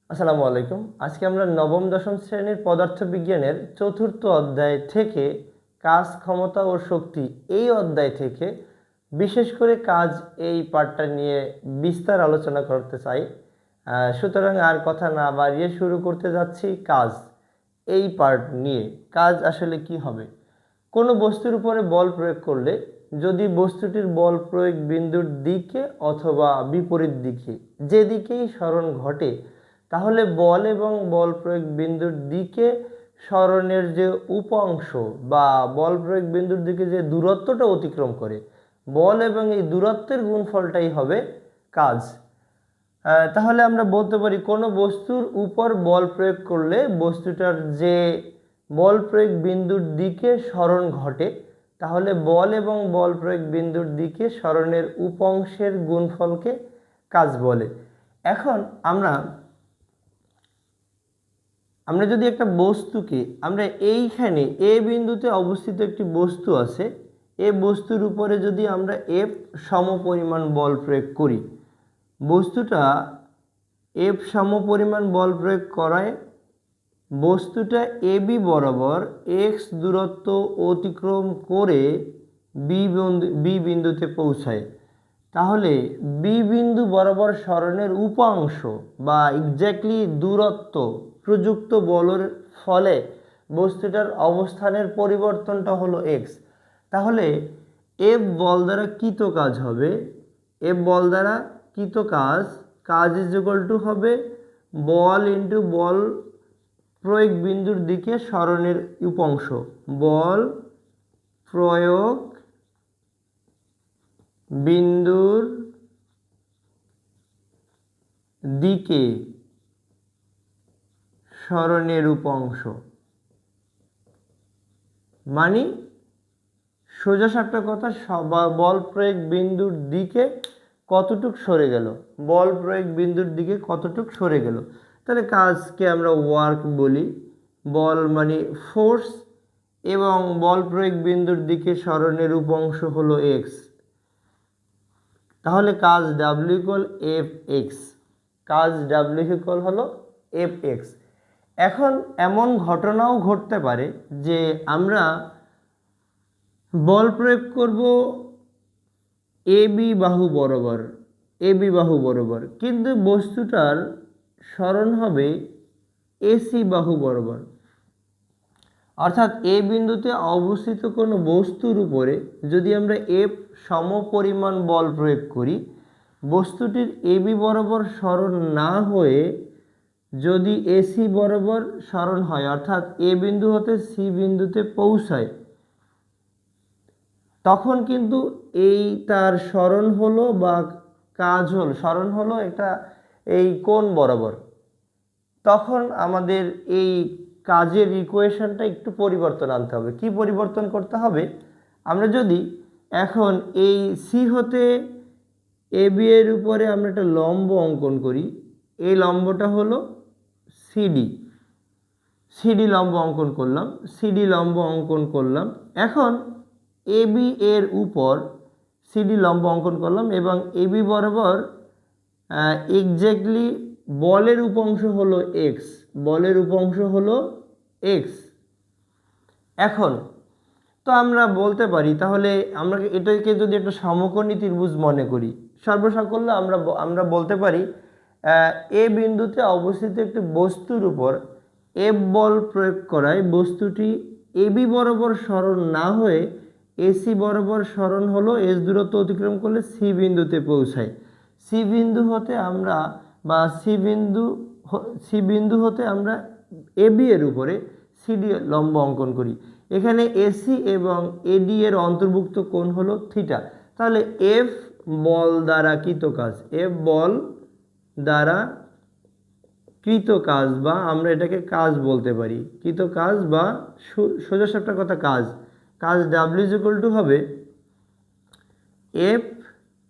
আসসালামু আলাইকুম। আজকে আমরা নবম দশম শ্রেণীর পদার্থবিজ্ঞানের চতুর্থ অধ্যায় থেকে কাজ, ক্ষমতা ও শক্তি এই অধ্যায় থেকে বিশেষ করে কাজ এই পার্টটা নিয়ে বিস্তার আলোচনা করতে চাই। সুতরাং আর কথা না বাড়িয়ে শুরু করতে যাচ্ছি কাজ এই পার্ট নিয়ে। কাজ আসলে কি হবে? কোনো বস্তুর উপরে বল প্রয়োগ করলে যদি বস্তুটির বল প্রয়োগ বিন্দুর দিকে অথবা বিপরীত দিকে যেদিকেই সরণ ঘটে, তাহলে বল এবং বল প্রয়োগ বিন্দুর দিকে সরণের যে উপাংশ বা বল প্রয়োগ বিন্দুর দিকে যে দূরত্বটা অতিক্রম করে, বল এবং এই দূরত্বের গুণফলটাই হবে কাজ। তাহলে আমরা বলতে পারি কোনো বস্তুর উপর বল প্রয়োগ করলে বস্তুটার যে বল প্রয়োগ বিন্দুর দিকে সরণ ঘটে, তাহলে বল এবং বল প্রয়োগ বিন্দুর দিকে সরণের উপাংশের গুণফলকে কাজ বলে। এখন আমরা যদি একটা বস্তুকে আমরা এইখানে এ বিন্দুতে অবস্থিত একটি বস্তু আছে, এ বস্তুর উপরে যদি আমরা এফ সমপরিমাণ বল প্রয়োগ করি, বস্তুটা এফ সমপরিমাণ বল প্রয়োগ করায় বস্তুটা এবি বরাবর এক্স দূরত্ব অতিক্রম করে বি বিন্দুতে পৌঁছায়। তাহলে বি বিন্দু বরাবর সরণের উপাংশ বা এক্স্যাক্টলি দূরত্ব প্রযুক্ত বলের ফলে বস্তুটার অবস্থানের পরিবর্তনটা হলো এক্স। তাহলে এফ বল দ্বারা কৃত কাজ হবে, এফ বল দ্বারা কৃত কাজ ইজ ইকুয়াল টু হবে বল ইন্টু বল প্রয়োগ বিন্দুর দিকে সরণের উপাংশ, বল প্রয়োগ বিন্দুর দিকে সরণের উপাংশ। মানে সোজা সাপটা কথা, বল প্রয়োগ বিন্দুর দিকে কতটুক সরে গেল, বল প্রয়োগ বিন্দুর দিকে কতটুক সরে গেল। তাহলে কাজকে আমরা ওয়ার্ক বলি, বল মানে ফোর্স এবং বল প্রয়োগ বিন্দুর দিকে সরণের উপাংশ হলো এক্স। তাহলে কাজ ডাব্লিউ ইকুয়াল এফ এক্স, কাজ ডাব্লিউ ইকুয়াল হলো এফ এক্স। এখন এমন ঘটনাও ঘটতে পারে যে আমরা বল প্রয়োগ করব এবি বাহু বরাবর, কিন্তু বস্তুটার সরণ হবে এসি বাহু বরাবর। অর্থাৎ এ বিন্দুতে অবস্থিত কোনো বস্তুর উপরে যদি আমরা এফ সমপরিমাণ বল প্রয়োগ করি, বস্তুটির এবি বরাবর সরণ না হয়ে যদি এসি বরাবর সরণ হয়, অর্থাৎ এ বিন্দু হতে সি বিন্দুতে পৌঁছায়, তখন কিন্তু এই তার সরণ হলো বা কাজ হলো, সরণ হলো এটা এই কোণ বরাবর। তখন আমাদের এই কাজের ইকুয়েশনটা একটু পরিবর্তন আনতে হবে। কি পরিবর্তন করতে হবে? আমরা যদি এখন এই সি হতে এ বি এর উপরে আমরা একটা লম্ব অঙ্কন করি, এই লম্বটা হলো সিডি লম্ব অঙ্কন করলাম। এখন এবি এর উপর সিডি লম্ব অঙ্কন করলাম এবং এবি বরাবর এক্স্যাক্টলি বলের উপাংশ হলো এক্স। এখন তো আমরা বলতে পারি, তাহলে আমরা এটাকে যদি একটা সমকোণী ত্রিভুজ মনে করি, সর্বসাকল্যে আমরা বলতে পারি এ বিন্দুতে অবস্থিত একটি বস্তুর উপর এফ বল প্রয়োগ করায় বস্তুটি এবি বরাবর সরণ না হয়ে এসি বরাবর সরণ হলো এস দূরত্ব অতিক্রম করলে সি বিন্দুতে পৌঁছায়। সি বিন্দু হতে আমরা এবি এর উপরে সিডি লম্ব অঙ্কন করি। এখানে এসি এবং এডি এর অন্তর্ভুক্ত কোণ হলো থিটা। তাহলে এফ বল দ্বারা কৃত কাজ বা আমরা এটাকে কাজ বলতে পারি, কৃত কাজ বা সোজা সাপটা কথা কাজ ডাব্লিউ ইকুয়াল টু হবে এফ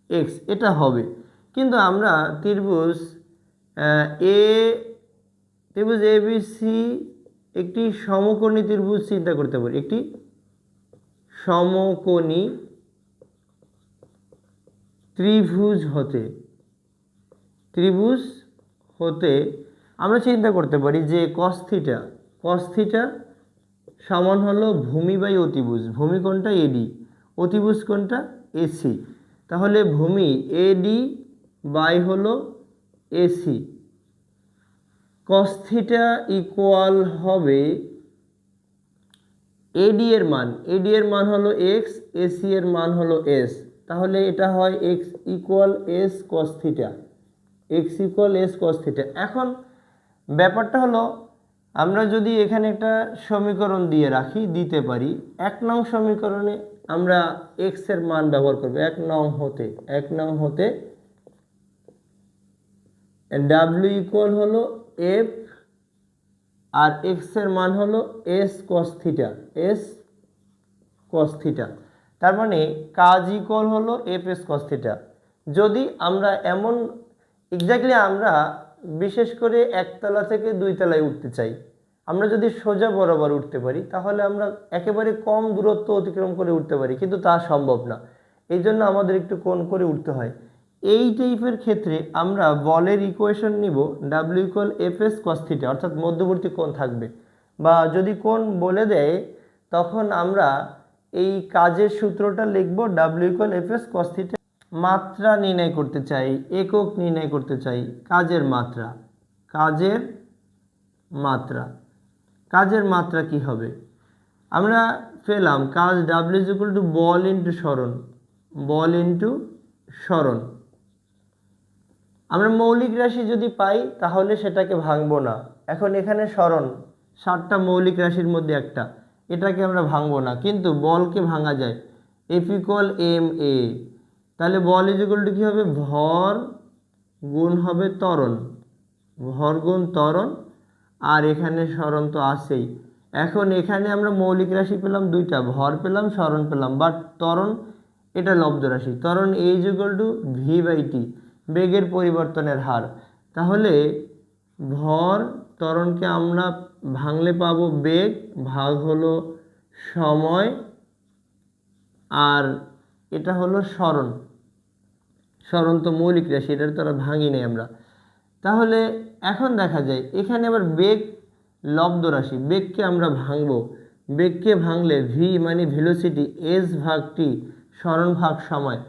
এক্স, এটা হবে। কিন্তু আমরা ত্রিভুজ এ বি সি একটি সমকোণী ত্রিভুজ চিন্তা করতে পারি, একটি সমকোণী ত্রিভুজ হতে আমরা চিন্তা করতে পারি যে কস থিটা সমান হলো ভূমি বাই অতিভুজ। ভূমি কোনটা? এডি। অতিভুজ কোনটা? এসি। তাহলে ভূমি এডি বাই হলো এসি। কস থিটা ইকুয়াল হবে এডি এর মান হলো এক্স, এসি এর মান হলো এস। তাহলে এটা হয় x equal S cos theta, x equal S cos theta. এখন ব্যাপারটা হলো আমরা যদি এখানে একটা সমীকরণ দিয়ে রাখি, দিতে পারি 1 নং সমীকরণে আমরা এক্স এর মান ব্যবহার করব। 1 নং হতে ডাব্লিউ ইকুয়াল হলো এফ আর এক্স এর মান হলো এস কস থিটা, তার মানে কাজ ইকুয়াল হলো এফ এস কস থিটা। যদি আমরা এমন এক্স্যাক্টলি আমরা বিশেষ করে একতলা থেকে 2 তলায় উঠতে চাই, আমরা যদি সোজা বরাবর উঠতে পারি তাহলে আমরা একেবারে কম দূরত্ব অতিক্রম করে উঠতে পারি, কিন্তু তা সম্ভব না। এই জন্য আমাদের একটু কোণ করে উঠতে হয়। এই টাইপের ক্ষেত্রে আমরা বলের ইকুয়েশন নিব W equal F S cos theta, অর্থাৎ মধ্যবর্তী কোণ থাকবে। বা যদি কোণ বলে দেয় তখন আমরা এই কাজের সূত্রটা লিখব W equal F S cos theta. মাত্রা নির্ণয় করতে চাই, একক নির্ণয় করতে চাই, কাজের মাত্রা কি হবে? আমরা পেলাম কাজ W is equal two ball into সরণ। আমরা মৌলিক রাশি যদি পাই তাহলে সেটাকে ভাঙবো না। এখন এখানে সরণ 7টা মৌলিক রাশির মধ্যে একটা, এটাকে আমরা ভাঙবো না, কিন্তু বলকে ভাঙা যায়। এফ ইকুয়াল এম এ, তাহলে বল ইজ ইকুয়াল টু কী হবে? ভর গুণ হবে ত্বরণ, ভর গুণ ত্বরণ, আর এখানে সরণ তো আছেই। এখন এখানে আমরা মৌলিক রাশি পেলাম 2টা, ভর পেলাম, সরণ পেলাম, বাট ত্বরণ এটা লব্ধ রাশি। ত্বরণ A is equal to V by T, বেগের পরিবর্তনের হার। তাহলে ভর ত্বরণকে আমরা ভাঙলে পাবো বেগ ভাগ হলো সময়, আর এটা হলো সরণ তো মৌলিক রাশি, এটার তো আর ভাঙি নেই আমরা। তাহলে এখন দেখা যায় এখানে আবার বেগ লব্ধ রাশি, বেগকে আমরা ভাঙবো। বেগকে ভাঙলে ভি মানে ভেলোসিটি, এস ভাগ টি, সরণ ভাগ সময়।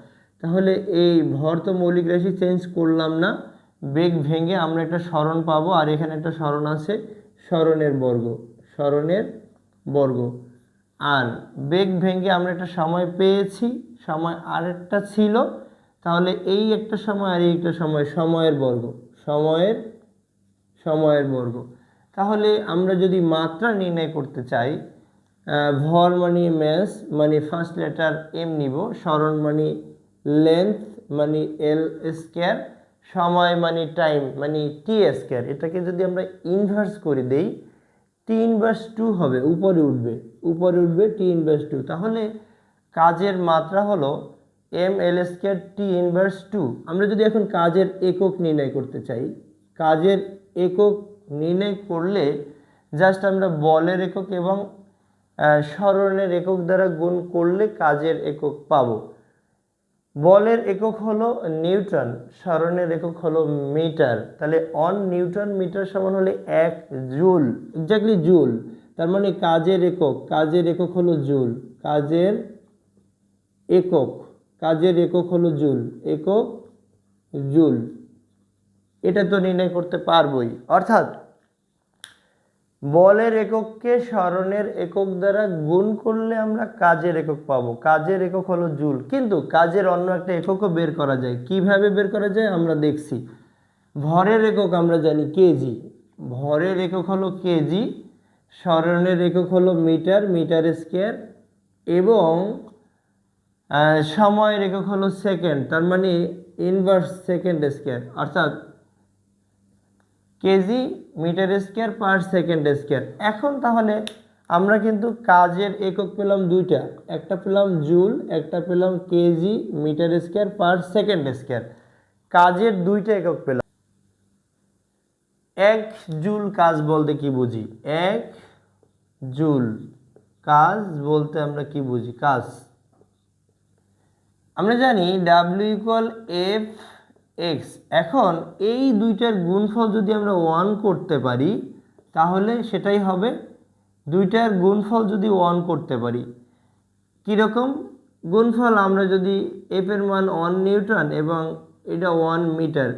তাহলে এই ভর তো মৌলিক রাশি চেঞ্জ করলাম না, বেগ ভেঙে আমরা একটা সরণ পাবো, আর এখানে একটা সরণ আছে, সরণের বর্গ। আর বেগ ভেঙে আমরা একটা সময় পেয়েছি, সময় আরেকটা ছিল, তাহলে এই একটা সময় আর এই একটা সময়, সময়ের বর্গ। তাহলে আমরা যদি মাত্রা নির্ণয় করতে চাই, ভর মানে ম্যাস মানে ফার্স্ট লেটার এম নিব, সরণ মানে লেন্থ মানে এল স্কয়ার, সময় মানে টাইম মানে টি স্কয়ার। এটাকে যদি আমরা ইনভার্স করে দেই, টি ইনভার্স 2 হবে, উপরে উঠবে টি ইনভার্স 2। তাহলে কাজের মাত্রা হলো M L square T inverse 2। আমরা যদি এখন কাজের একক নির্ণয় করতে চাই, কাজের একক নির্ণয় করলে জাস্ট আমরা বলের একক এবং সরণের একক দ্বারা গুণ করলে কাজের একক পাবো। বলের একক হলো নিউটন, সরণের একক হলো মিটার। তাহলে 1 নিউটন মিটার সমান হলে 1 জুল, এক্স্যাক্টলি জুল। তার মানে কাজের একক হলো জুল, কাজের একক হলো জুল। এটা তো নির্ণয় করতে পারবোই, অর্থাৎ বলের একককে সরণের একক দ্বারা গুণ করলে আমরা কাজের একক পাবো। কাজের একক হলো জুল, কিন্তু কাজের অন্য একটা এককও বের করা যায়। কিভাবে বের করা যায় আমরা দেখছি। ভরের একক আমরা জানি কেজি, ভরের একক হলো কেজি, সরণের একক হলো মিটার স্কয়ার, এবং সময়ের একক হলো সেকেন্ড, তার মানে ইনভার্স সেকেন্ড স্কয়ার, অর্থাৎ KG metre square per second square. এখন তাহলে আমরা কিন্তু কাজের একক পেলাম 2টা, একটা পেলাম জুল, একটা পেলাম KG metre square per second square. কাজের 2টা একক পেলাম। 1 জুল কাজ বলতে কি বুঝি? 1 জুল কাজ বলতে আমরা কি বুঝি? কাজ আমরা জানি ডাব্লিউ ইকুয়াল এফ এক্স। এখন এই দুইটার গুণফল যদি আমরা 1 করতে পারি তাহলে সেটাই হবে, দুইটার গুণফল যদি 1 করতে পারি কীরকম গুণফল, আমরা যদি এফ এর মান 1 নিউটন এবং এটা 1 মিটার,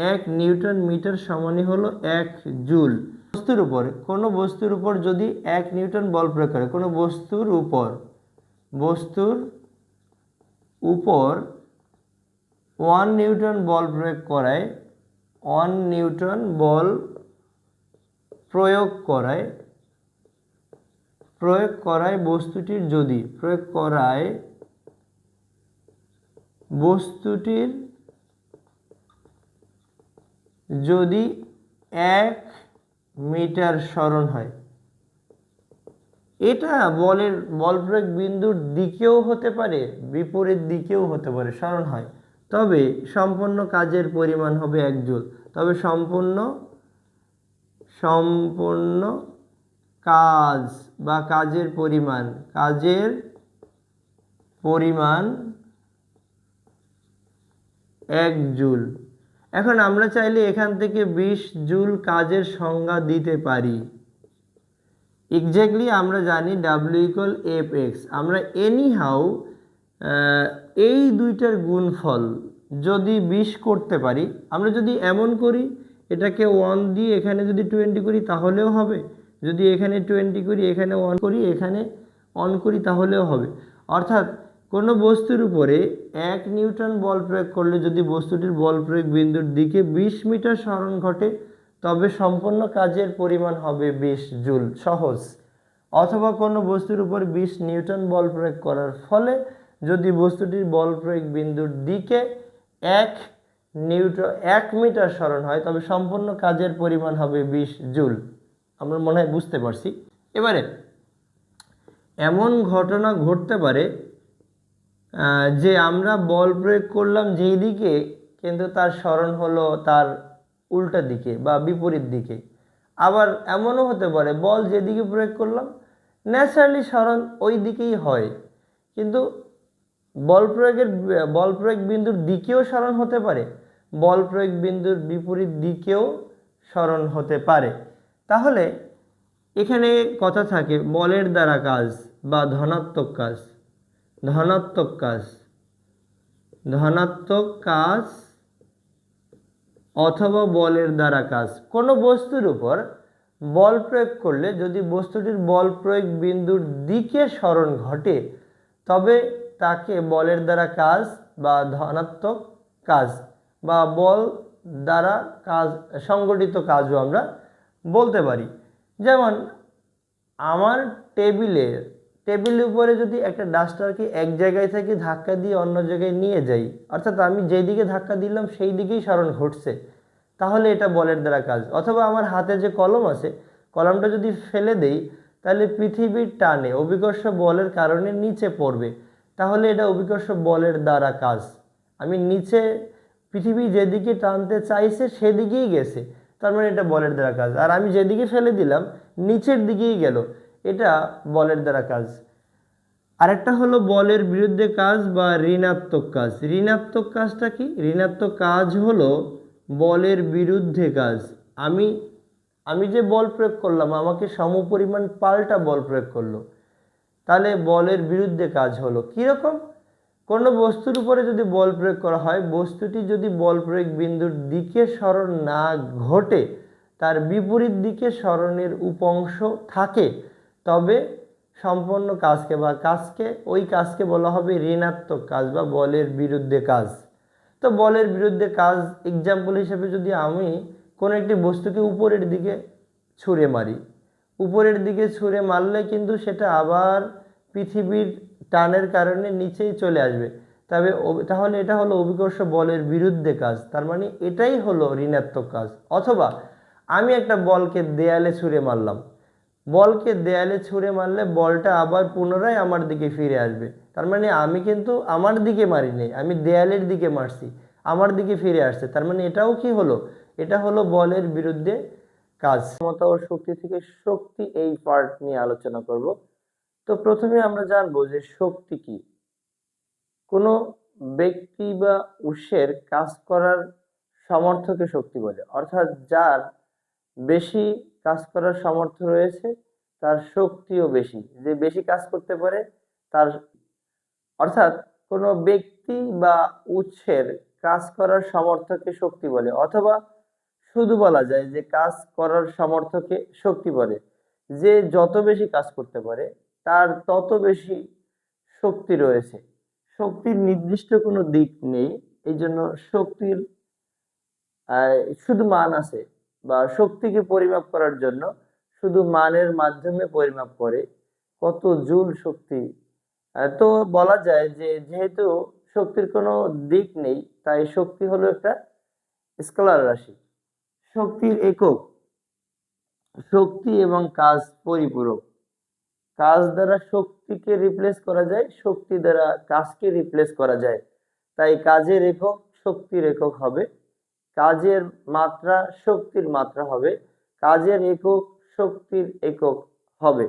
1 নিউটন মিটার সমানই হলো 1 জুল। বস্তুর উপর, কোনো বস্তুর উপর যদি 1 নিউটন বল প্রয়োগ করে, কোনো বস্তুর উপর 1 নিউটন বল প্রয়োগ করায়, 1 নিউটন বল প্রয়োগ করায় বস্তুটির যদি 1 মিটার সরণ হয়, এটা বল প্রয়োগ বিন্দুর দিকেও হতে পারে, বিপরীত দিকেও হতে পারে, সরণ হয়, তবে সম্পন্ন কাজের পরিমাণ হবে 1 জুল। তবে সম্পূর্ণ কাজ বা কাজের পরিমাণ 1 জুল। এখন আমরা চাইলে এখান থেকে 20 জুল কাজের সংজ্ঞা দিতে পারি। এক্স্যাক্টলি আমরা জানি W = Fx। আমরা এনিহাউ এই দুইটার গুণফল যদি 20 করতে পারি, আমরা যদি এমন করি এটাকে 1 দিয়ে এখানে যদি 20 করি তাহলেও হবে, যদি এখানে 20 করি এখানে 1 করি, এখানে 1 করি তাহলেও হবে। অর্থাৎ কোনো বস্তুর উপরে 1 নিউটন বল প্রয়োগ করলে যদি বস্তুটির বল প্রয়োগ বিন্দুর দিকে 20 মিটার সরণ ঘটে তবে সম্পন্ন কাজের পরিমাণ হবে 20 জুল। সহজ। অথবা কোনো বস্তুর উপর 20 নিউটন বল প্রয়োগ করার ফলে যদি বস্তুটির বল প্রয়োগ বিন্দুর দিকে 1 মিটার সরণ হয় তবে সম্পন্ন কাজের পরিমাণ হবে 20 জুল। আমরা মনে হয় বুঝতে পারছি। এবারে এমন ঘটনা ঘটতে পারে যে আমরা বল প্রয়োগ করলাম যেই দিকে, কিন্তু তার সরণ হলো তার উল্টা দিকে বা বিপরীত দিকে। আবার এমনও হতে পারে বল যেদিকে প্রয়োগ করলাম ন্যাচারালি সরণ ওই দিকেই হয়, কিন্তু বল প্রয়োগ বিন্দুর দিকেও সরণ হতে পারে, বল প্রয়োগ বিন্দুর বিপরীত দিকেও সরণ হতে পারে। তাহলে এখানে কথা থাকে বলের দ্বারা কাজ বা ধনাত্মক কাজ অথবা বলের দ্বারা কাজ। কোনো বস্তুর উপর বল প্রয়োগ করলে যদি বস্তুটির বল প্রয়োগ বিন্দুর দিকে সরণ ঘটে তবে তাকে বলের দ্বারা কাজ বা ধনাত্মক কাজ বা বল দ্বারা কাজ সংগঠিত কাজও আমরা বলতে পারি। যেমন আমার টেবিলের উপরে যদি একটা ডাস্টারকে এক জায়গায় থেকে ধাক্কা দিয়ে অন্য জায়গায় নিয়ে যাই, অর্থাৎ আমি যেই দিকে ধাক্কা দিলাম সেই দিকেই সরণ ঘটছে, তাহলে এটা বলের দ্বারা কাজ। অথবা আমার হাতে যে কলম আছে, কলমটা যদি ফেলে দেই তাহলে পৃথিবীর টানে অভিকর্ষ বলের কারণে নিচে পড়বে, তাহলে এটা অভিকর্ষ বলের দ্বারা কাজ। আমি নিচে পৃথিবী যেদিকে টানতে চাইছে সেদিকেই গেছে, তার মানে এটা বলের দ্বারা কাজ। আর আমি যেদিকে ফেলে দিলাম নিচের দিকেই গেল, এটা বলের দ্বারা কাজ। আরেকটা হলো বলের বিরুদ্ধে কাজ বা ঋণাত্মক কাজ। ঋণাত্মক কাজটা কি? ঋণাত্মক কাজ হলো বলের বিরুদ্ধে কাজ। আমি যে বল প্রয়োগ করলাম আমাকে সমপরিমাণ পাল্টা বল প্রয়োগ করলো, তাহলে বলের বিরুদ্ধে কাজ হলো কীরকম? কোনো বস্তুর উপরে যদি বল প্রয়োগ করা হয়, বস্তুটি যদি বল প্রয়োগ বিন্দুর দিকে সরণ না ঘটে তার বিপরীত দিকে সরণের উপাংশ থাকে, তবে সম্পন্ন ওই কাজকে বলা হবে ঋণাত্মক কাজ বা বলের বিরুদ্ধে কাজ। তো বলের বিরুদ্ধে কাজ এক্সাম্পল হিসেবে যদি আমি কোনো একটি বস্তুকে উপরের দিকে ছুঁড়ে মারলে কিন্তু সেটা আবার পৃথিবীর টানের কারণে নিচেই চলে আসবে, তাহলে এটা হলো অভিকর্ষ বলের বিরুদ্ধে কাজ, তার মানে এটাই হলো ঋণাত্মক কাজ। অথবা আমি একটা বলকে দেয়ালে ছুঁড়ে মারলে বলটা আবার পুনরায় আমার দিকে ফিরে আসবে, তার মানে আমি কিন্তু আমার দিকে মারিনি, আমি দেয়ালের দিকে মারছি, আমার দিকে ফিরে আসছে, তার মানে এটাও কি হলো? এটা হলো বলের বিরুদ্ধে কাজ। ক্ষমতা ও শক্তি থেকে শক্তি এই পার্ট নিয়ে আলোচনা করব। তো প্রথমে আমরা জানবো যে শক্তি কি। কোনো ব্যক্তি বা উৎসের কাজ করার সামর্থ্যকে শক্তি বলে। অর্থাৎ যার বেশি কাজ করার সামর্থ্য রয়েছে তার শক্তিও বেশি, যে বেশি কাজ করতে পারে তার। অর্থাৎ কোনো ব্যক্তি বা উৎসের কাজ করার সামর্থ্যকে শক্তি বলে, অথবা শুধু বলা যায় যে কাজ করার সামর্থ্যকে শক্তি বলে। যে যত বেশি কাজ করতে পারে তার তত বেশি শক্তি রয়েছে। শক্তির নির্দিষ্ট কোনো দিক নেই, এই জন্য শক্তির শুধু মান আছে, বা শক্তিকে পরিমাপ করার জন্য শুধু মানের মাধ্যমে পরিমাপ করে কত জুল শক্তি। তো বলা যায় যে যেহেতু শক্তির কোনো দিক নেই, তাই শক্তি হলো একটা স্কেলার রাশি। শক্তির একক, শক্তি এবং কাজ পরিপূরক। কাজ দ্বারা শক্তিকে রিপ্লেস করা যায়, শক্তি দ্বারা কাজকে রিপ্লেস করা যায়। তাই কাজের একক শক্তির একক হবে, কাজের মাত্রা শক্তির মাত্রা হবে, কাজের একক শক্তির একক হবে।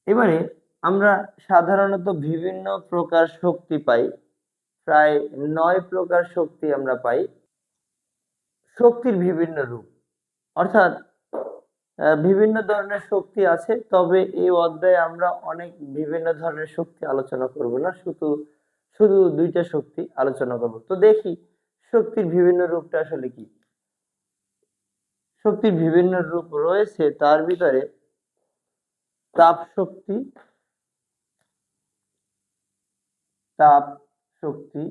এবারে আমরা সাধারণত বিভিন্ন প্রকার শক্তি পাই, প্রায় 9 প্রকার শক্তি আমরা পাই। শক্তির বিভিন্ন রূপ, অর্থাৎ বিভিন্ন ধরনের শক্তি আছে, তবে এই অধ্যায়ে আমরা অনেক বিভিন্ন ধরনের শক্তি আলোচনা করব না, শুধু শুধু 2টা শক্তি আলোচনা করব। তো দেখি শক্তির বিভিন্ন রূপটা আসলে কি। শক্তির বিভিন্ন রূপ রয়েছে, তার ভিতরে তাপ শক্তি, তাপ শক্তি,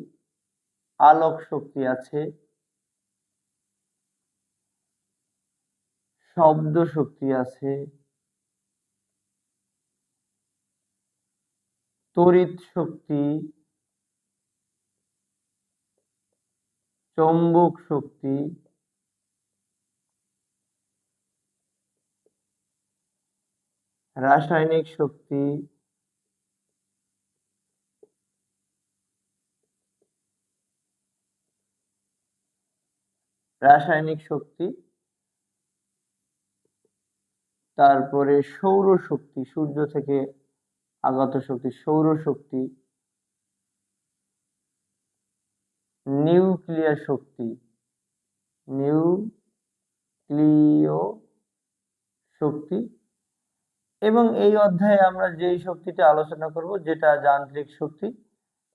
আলোক শক্তি আছে, শব্দ শক্তি আছে, তড়িৎ শক্তি, চৌম্বক শক্তি, রাসায়নিক শক্তি, রাসায়নিক শক্তি, তারপরে সৌর শক্তি, সূর্য থেকে আগত শক্তি, সৌর শক্তি, নিউক্লিয়ার শক্তি, নিউক্লিয় শক্তি। এবং এই অধ্যায়ে আমরা যেই শক্তিটা আলোচনা করব, যেটা যান্ত্রিক শক্তি।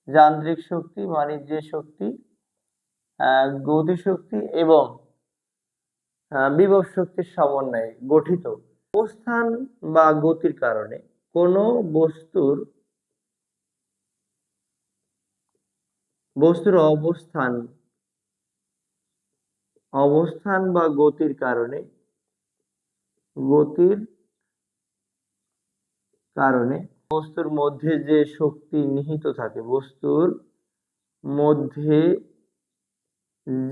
যান্ত্রিক শক্তি মানে যে শক্তি গতি শক্তি এবং বিভব শক্তির সমন্বয়ে গঠিত। অবস্থান বা গতির কারণে কোনো বস্তুর অবস্থান বা গতির কারণে বস্তুর মধ্যে যে শক্তি নিহিত থাকে, বস্তুর মধ্যে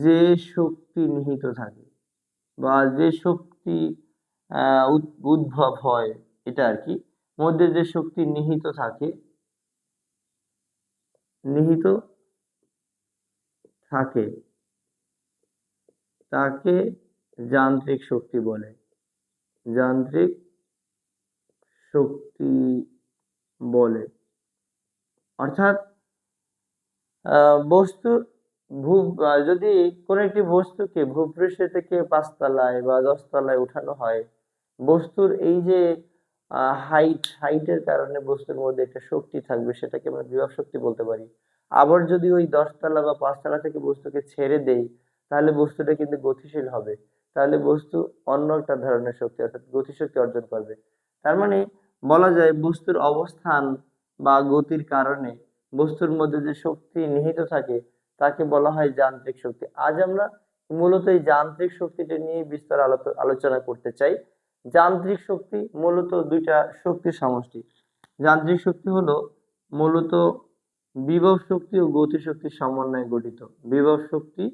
যে শক্তি নিহিত থাকে বা যে শক্তি উদ্ভব হয়, এটা আর কি, মধ্যে যে শক্তি নিহিত থাকে তাকে যান্ত্রিক শক্তি বলে। যান্ত্রিক শক্তি বলে। অর্থাৎ বস্তুর যদি কোনো একটি বস্তুকে ভূপৃষ্ঠ থেকে 5 তলায় বা 10 তলায় উঠানো হয়, বস্তুর এই যে হাইটের কারণে বস্তুর মধ্যে একটা শক্তি থাকবে, সেটাকে আমরা বিভব শক্তি বলতে পারি। আবার যদি ওই 10 তলা বা 5 তলা থেকে বস্তুকে ছেড়ে দেই, তাহলে বস্তুটা কিন্তু গতিশীল হবে, তাহলে বস্তু অন্য একটা ধরনের শক্তি অর্থাৎ গতিশক্তি অর্জন করবে। তার মানে বলা যায় বস্তুর অবস্থান বা গতির কারণে বস্তুর মধ্যে যে শক্তি নিহিত থাকে তাকে বলা হয় যান্ত্রিক শক্তি। আজ আমরা মূলত এই যান্ত্রিক শক্তিটা নিয়ে বিস্তার আলোচনা করতে চাই। যান্ত্রিক শক্তি মূলত 2টা শক্তির সমষ্টি। যান্ত্রিক শক্তি হলো মূলত বিভব শক্তি ও গতি শক্তির সমন্বয়ে গঠিত। বিভব শক্তি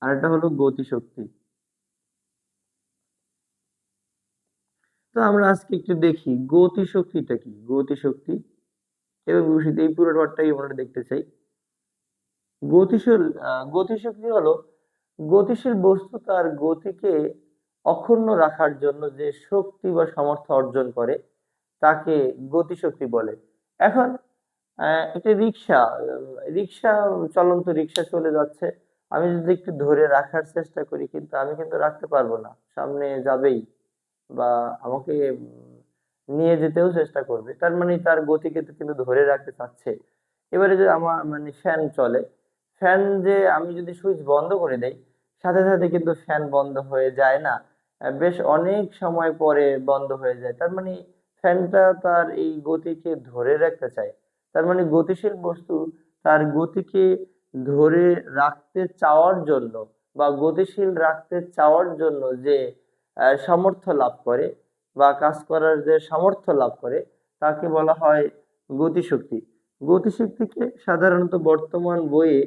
আর এটা হলো গতি শক্তি। তো আমরা আজকে একটু দেখি গতি শক্তিটা কি। গতি শক্তি এবং এই পুরো পাঠটাই আমরা দেখতে চাই। গতিশক্তি হলো গতিশীল বস্তু তার গতিকে অক্ষুণ্ণ রাখার জন্য যে শক্তি বা সামর্থ্য অর্জন করে তাকে গতিশক্তি বলে। এখন একটা রিক্সা, রিক্সা, চলন্ত রিক্সা চলে যাচ্ছে, আমি যদি একটু ধরে রাখার চেষ্টা করি, কিন্তু আমি কিন্তু রাখতে পারবো না, সামনে যাবেই বা আমাকে নিয়ে যেতেও চেষ্টা করবে, তার মানে তার গতিকে তো কিন্তু ধরে রাখতে চাচ্ছে। এবারে যে আমার মানে ফ্যান চলে, ফ্যান যে আমি যদি সুইচ বন্ধ করে দেই, সাথে সাথে কিন্তু ফ্যান বন্ধ হয়ে যায় না, বেশ অনেক সময় পরে বন্ধ হয়ে যায়, তার মানে ফ্যানটা তার এই গতিকে ধরে রাখতে চায়। তার মানে গতিশীল বস্তু তার গতিকে ধরে রাখতে চাওয়ার জন্য বা গতিশীল রাখতে চাওয়ার জন্য যে সামর্থ্য লাভ করে বা কাজ করার যে সামর্থ্য লাভ করে, তাকে বলা হয় গতিশক্তি। গতিশক্তিকে সাধারণত বর্তমান বইয়ে,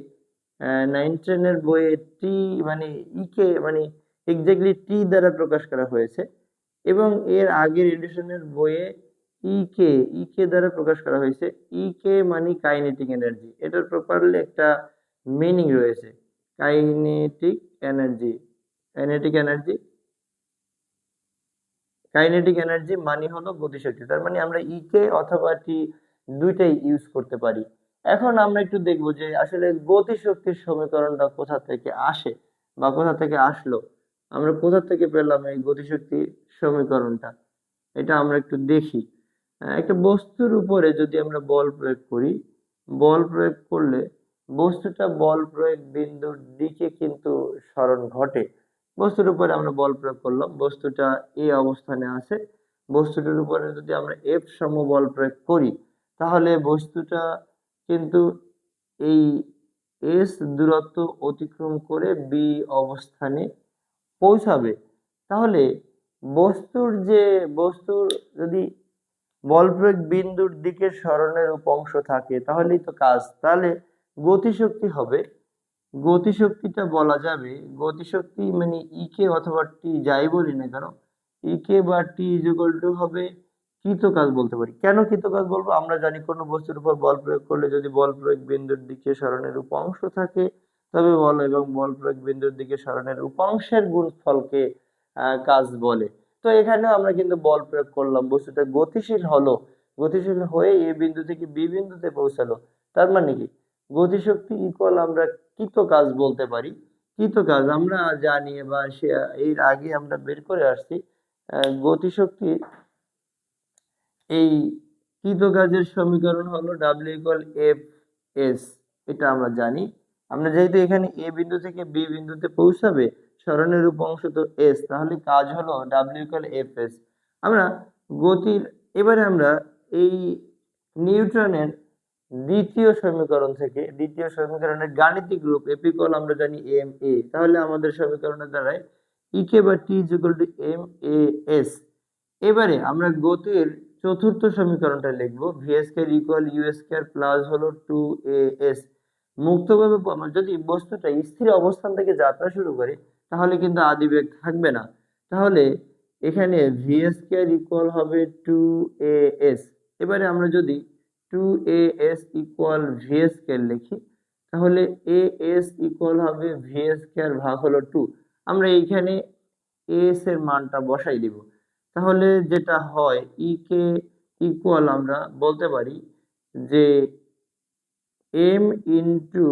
9 10 এর বইয়ে টি মানে ইকে মানে এক্স্যাক্টলি টি দ্বারা প্রকাশ করা হয়েছে, এবং এর আগের এডিশনের বইয়ে ইকে ইকে দ্বারা প্রকাশ করা হয়েছে। ইকে মানে কাইনেটিক এনার্জি, এটার প্রপারলি একটা মিনিং রয়েছে, kinetic energy. Kinetic energy kinetic energy মানে হলো গতিশক্তি, তার মানে আমরা ইকে অথবা টি দুইটাই ইউজ করতে পারি। এখন আমরা একটু দেখবো যে আসলে গতিশক্তির সমীকরণটা কোথা থেকে আসে বা কোথা থেকে আসলো, আমরা কোথা থেকে পেলাম এই গতিশক্তির সমীকরণটা, এটা আমরা একটু দেখি। একটা বস্তুর উপরে যদি আমরা বল প্রয়োগ করি, বল প্রয়োগ করলে বস্তুটা বল প্রয়োগ বিন্দুর দিকে কিন্তু সরণ ঘটে। বস্তুর উপরে আমরা বল প্রয়োগ করলাম, বস্তুটা এই অবস্থানে আছে, বস্তুটার উপরে যদি আমরা এফ সম বল প্রয়োগ করি, তাহলে বস্তুটা কিন্তু এই এস দূরত্ব অতিক্রম করে বি অবস্থানে পৌঁছাবে। তাহলে বস্তুর যদি বল প্রয়োগ বিন্দুর দিকে সরণের উপাংশ থাকে, তাহলেই তো কাজ, তাহলে গতিশক্তি হবে, গতিশক্তিটা বলা যাবে, গতিশক্তি মানে ইকে অথবা টি যাই বলি না কেন, ইকে বা টি ইজ ইকুয়াল টু হবে কৃতকাজ বলতে পারি। কেন কৃতকাজ বলবো, আমরা জানি কোনো বস্তুর উপর বল প্রয়োগ করলে যদি বল প্রয়োগ বিন্দুর দিকে সরণের উপাংশ থাকে, তবে বল এবং বল প্রয়োগ বিন্দুর দিকে সরণের উপাংশের গুণফলকে কাজ বলে। তো এখানেও আমরা কিন্তু বল প্রয়োগ করলাম, বস্তুটা গতিশীল হলো, গতিশীল হয়ে এ বিন্দু থেকে বি বিন্দুতে পৌঁছালো, তার মানে কি গতিশক্তি ইকুয়াল আমরা কৃতকাজ বলতে পারি। কৃতকাজ আমরা জানি বা এর আগে আমরা বের করে আসছি, গতিশক্তি এই কৃতকাজের সমীকরণ হলো ডাব্লিউ ইকুয়াল এফ এস, এটা আমরা জানি। আমরা যেহেতু এখানে এ বিন্দু থেকে বি বিন্দুতে পৌঁছাবে, সরণের উপাংশ তো এস, তাহলে কাজ হলো ডাব্লিউ ইকুয়াল এফ এস। আমরা গতির, এবারে আমরা এই নিউটনের দ্বিতীয় সমীকরণ থেকে, দ্বিতীয় সমীকরণের গাণিতিক রূপ এফ ইকুয়াল আমরা জানি এম এ, তাহলে আমাদের সমীকরণের দ্বারাই ইকে বা T is equal to M A S. এবারে আমরা গতির চতুর্থ সমীকরণটা লিখবো, V square equal U square plus হলো 2as। মুক্তভাবে যদি বস্তুটা স্থির অবস্থান থেকে যাত্রা শুরু করে, তাহলে কিন্তু আদিবেগ থাকবে না, তাহলে এখানে ভি স্কয়ার ইকুয়াল হবে 2as। এবারে আমরা যদি 2as ইকুয়াল ভি স্কয়ার লিখি, তাহলে as ইকুয়াল হবে ভি স্কয়ার ভাগ হলো 2। আমরা এইখানে as এর মানটা বসাই দিব, তাহলে যেটা হয় কে ইকুয়াল আমরা বলতে পারি যে m into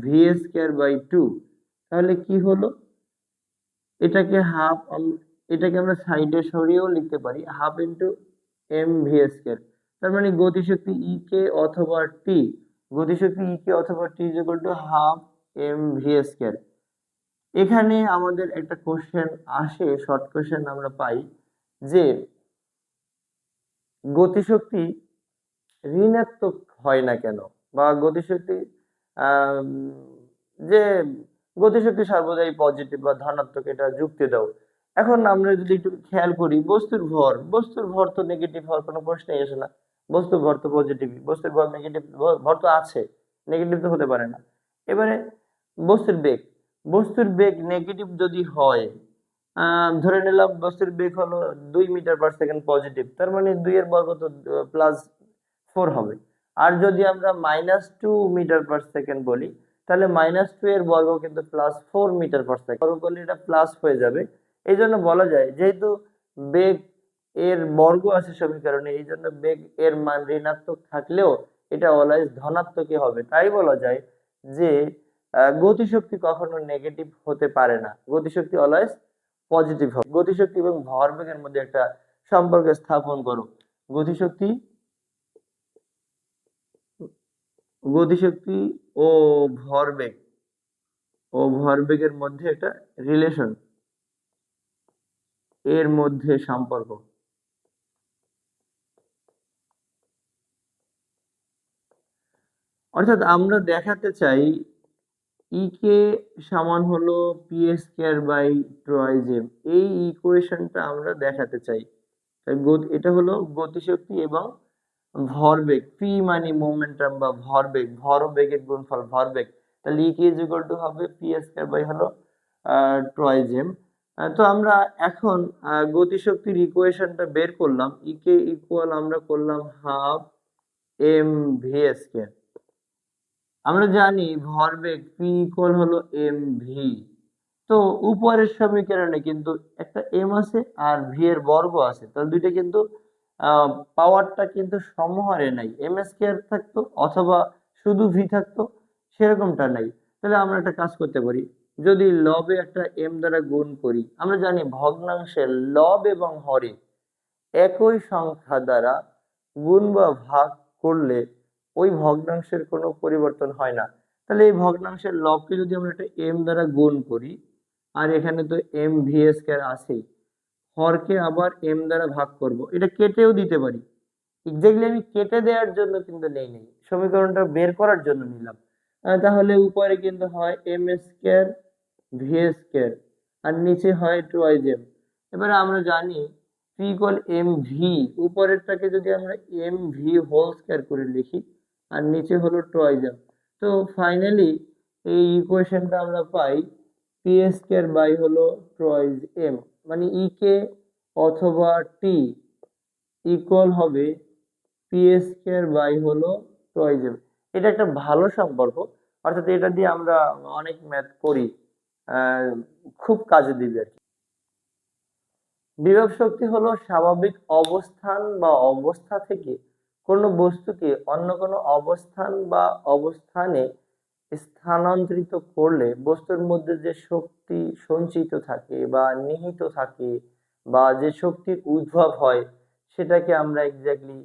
V square by 2। তাহলে কি হলো, এটাকে হাফ, এটাকে আমরা সাইডে সরিয়েও লিখতে পারি, half into M V square. তার মানে গতিশক্তি কে অথবা টি, গতিশক্তি কে অথবা T is equal to half M V square. এখানে আমাদের একটা কোশ্চেন আসে, শর্ট কোশ্চেন আমরা পাই যে গতিশক্তি ঋণাত্মক হয় না কেন, বা গতিশক্তি আহ যে গতিশক্তি সর্বদাই পজিটিভ বা ধনাত্মক, এটা যুক্তি দাও। এখন আমরা যদি একটু খেয়াল করি, বস্তুর ভর তো নেগেটিভ হওয়ার কোনো প্রশ্নই আসে না, বস্তুর ভর তো পজিটিভ, বস্তুর ভর নেগেটিভ, ভর তো আছে, নেগেটিভ তো হতে পারে না। এবারে বস্তুর বেগ, বস্তুর বেগ নেগেটিভ যদি হয়, ধরে নিলাম বস্তুর বেগ হলো 2 মিটার/সেকেন্ড পজিটিভ, তার মানে 2 এর বর্গ তো +4 হবে। আর যদি আমরা -2 মিটার/সেকেন্ড বলি, তাহলে -2 এর বর্গ কিন্তু +4 মিটার/সেকেন্ড, বর্গ করলে এটা প্লাস হয়ে যাবে। এই জন্য বলা যায়, যেহেতু বেগ এর বর্গ আছে সমীকরণে, এই জন্য বেগ এর মান ঋণাত্মক থাকলেও এটা অলওয়েজ ধনাত্মকই হবে। তাই বলা যায় যে গতিশক্তি কখনো নেগেটিভ হতে পারে না, গতিশক্তি অলওয়েজ পজিটিভ হবে। গতিশক্তি এবং ভরবেগের মধ্যে একটা সম্পর্ক স্থাপন করো। গতিশক্তি গতিশক্তি ও ভরবেগের মধ্যে একটা রিলেশন, এর মধ্যে সম্পর্ক। অর্থাৎ আমরা দেখাতে চাই ই কে সমান হলো পি স্কয়ার বাই ট্রয় জেম, এই ইকুয়েশনটা আমরা দেখাতে চাই। এটা হলো গতিশক্তি এবং ভরবেগ, পি মানে মোমেন্টাম বা ভরবেগ, ভরবেগের গুণফল ভরবেগ। তাহলে ই কে ইজ ইকুয়াল টু হবে পি স্কয়ার বাই হলো ট্রয় জেম। তো আমরা এখন গতিশক্তির ইকুয়েশনটা বের করলাম। ই কে ইকুয়াল আমরা করলাম হাফ এম ভি স্কয়ার। আমরা জানি ভরবেগ পি ইকুয়াল হলো এম ভি। তো উপরের সমীকরণে কিন্তু একটা এম আছে আর ভি এর বর্গ আছে, তাহলে দুইটা কিন্তু পাওয়ারটা কিন্তু সমহারে নাই, এম স্কয়ার থাকতো অথবা শুধু ভি থাকতো, সেরকমটা নাই। তাহলে আমরা একটা কাজ করতে পারি, যদি লবে একটা এম দ্বারা গুণ করি, আমরা জানি ভগ্নাংশের লব এবং হরে একই সংখ্যা দ্বারা গুণ বা ভাগ করলে ওই ভগ্নাংশের কোনো পরিবর্তন হয় না। তাহলে এই ভগ্নাংশের লবকে যদি আমরা একটা এম দ্বারা গুণ করি, আর এখানে তো এম ভি স্কয়ার আছেই, হরকে আবার এম দ্বারা ভাগ করব, এটা কেটেও দিতে পারি। এক্স্যাক্টলি আমি কেটে দেওয়ার জন্য কিন্তু নেই, সমীকরণটা বের করার জন্য নিলাম। তাহলে উপরে কিন্তু হয় এম স্কয়ার ভি স্কয়ার আর নিচে হয় টুয়াইজ এম। এবারে আমরা জানি পি ইকুয়াল এম ভি, উপরেরটাকে যদি আমরা এম ভি হোল স্কয়ার করে লিখি আর নিচে হলো টুয়াইজ এম। তো ফাইনালি এই ইকুয়েশনটা আমরা পাই পি স্কয়ার বাই হলো টুয়াইজ এম, মানে ই কে অথবা টি ইকুয়াল হবে পি স্কয়ার বাই হলো টুয়াইজ এম। এটা একটা ভালো সম্পর্ক, অর্থাৎ এটা দিয়ে আমরা অনেক ম্যাথ করি, খুব কাজে দিবে আর কি। বিভব শক্তি হলো স্বাভাবিক অবস্থান বা অবস্থা থেকে কোনো বস্তুকে অন্য কোনো অবস্থান বা অবস্থানে স্থানান্তরিত করলে বস্তুর মধ্যে যে শক্তি সঞ্চিত থাকে বা নিহিত থাকে বা যে শক্তির উদ্ভব হয় সেটাকে আমরা এক্স্যাক্টলি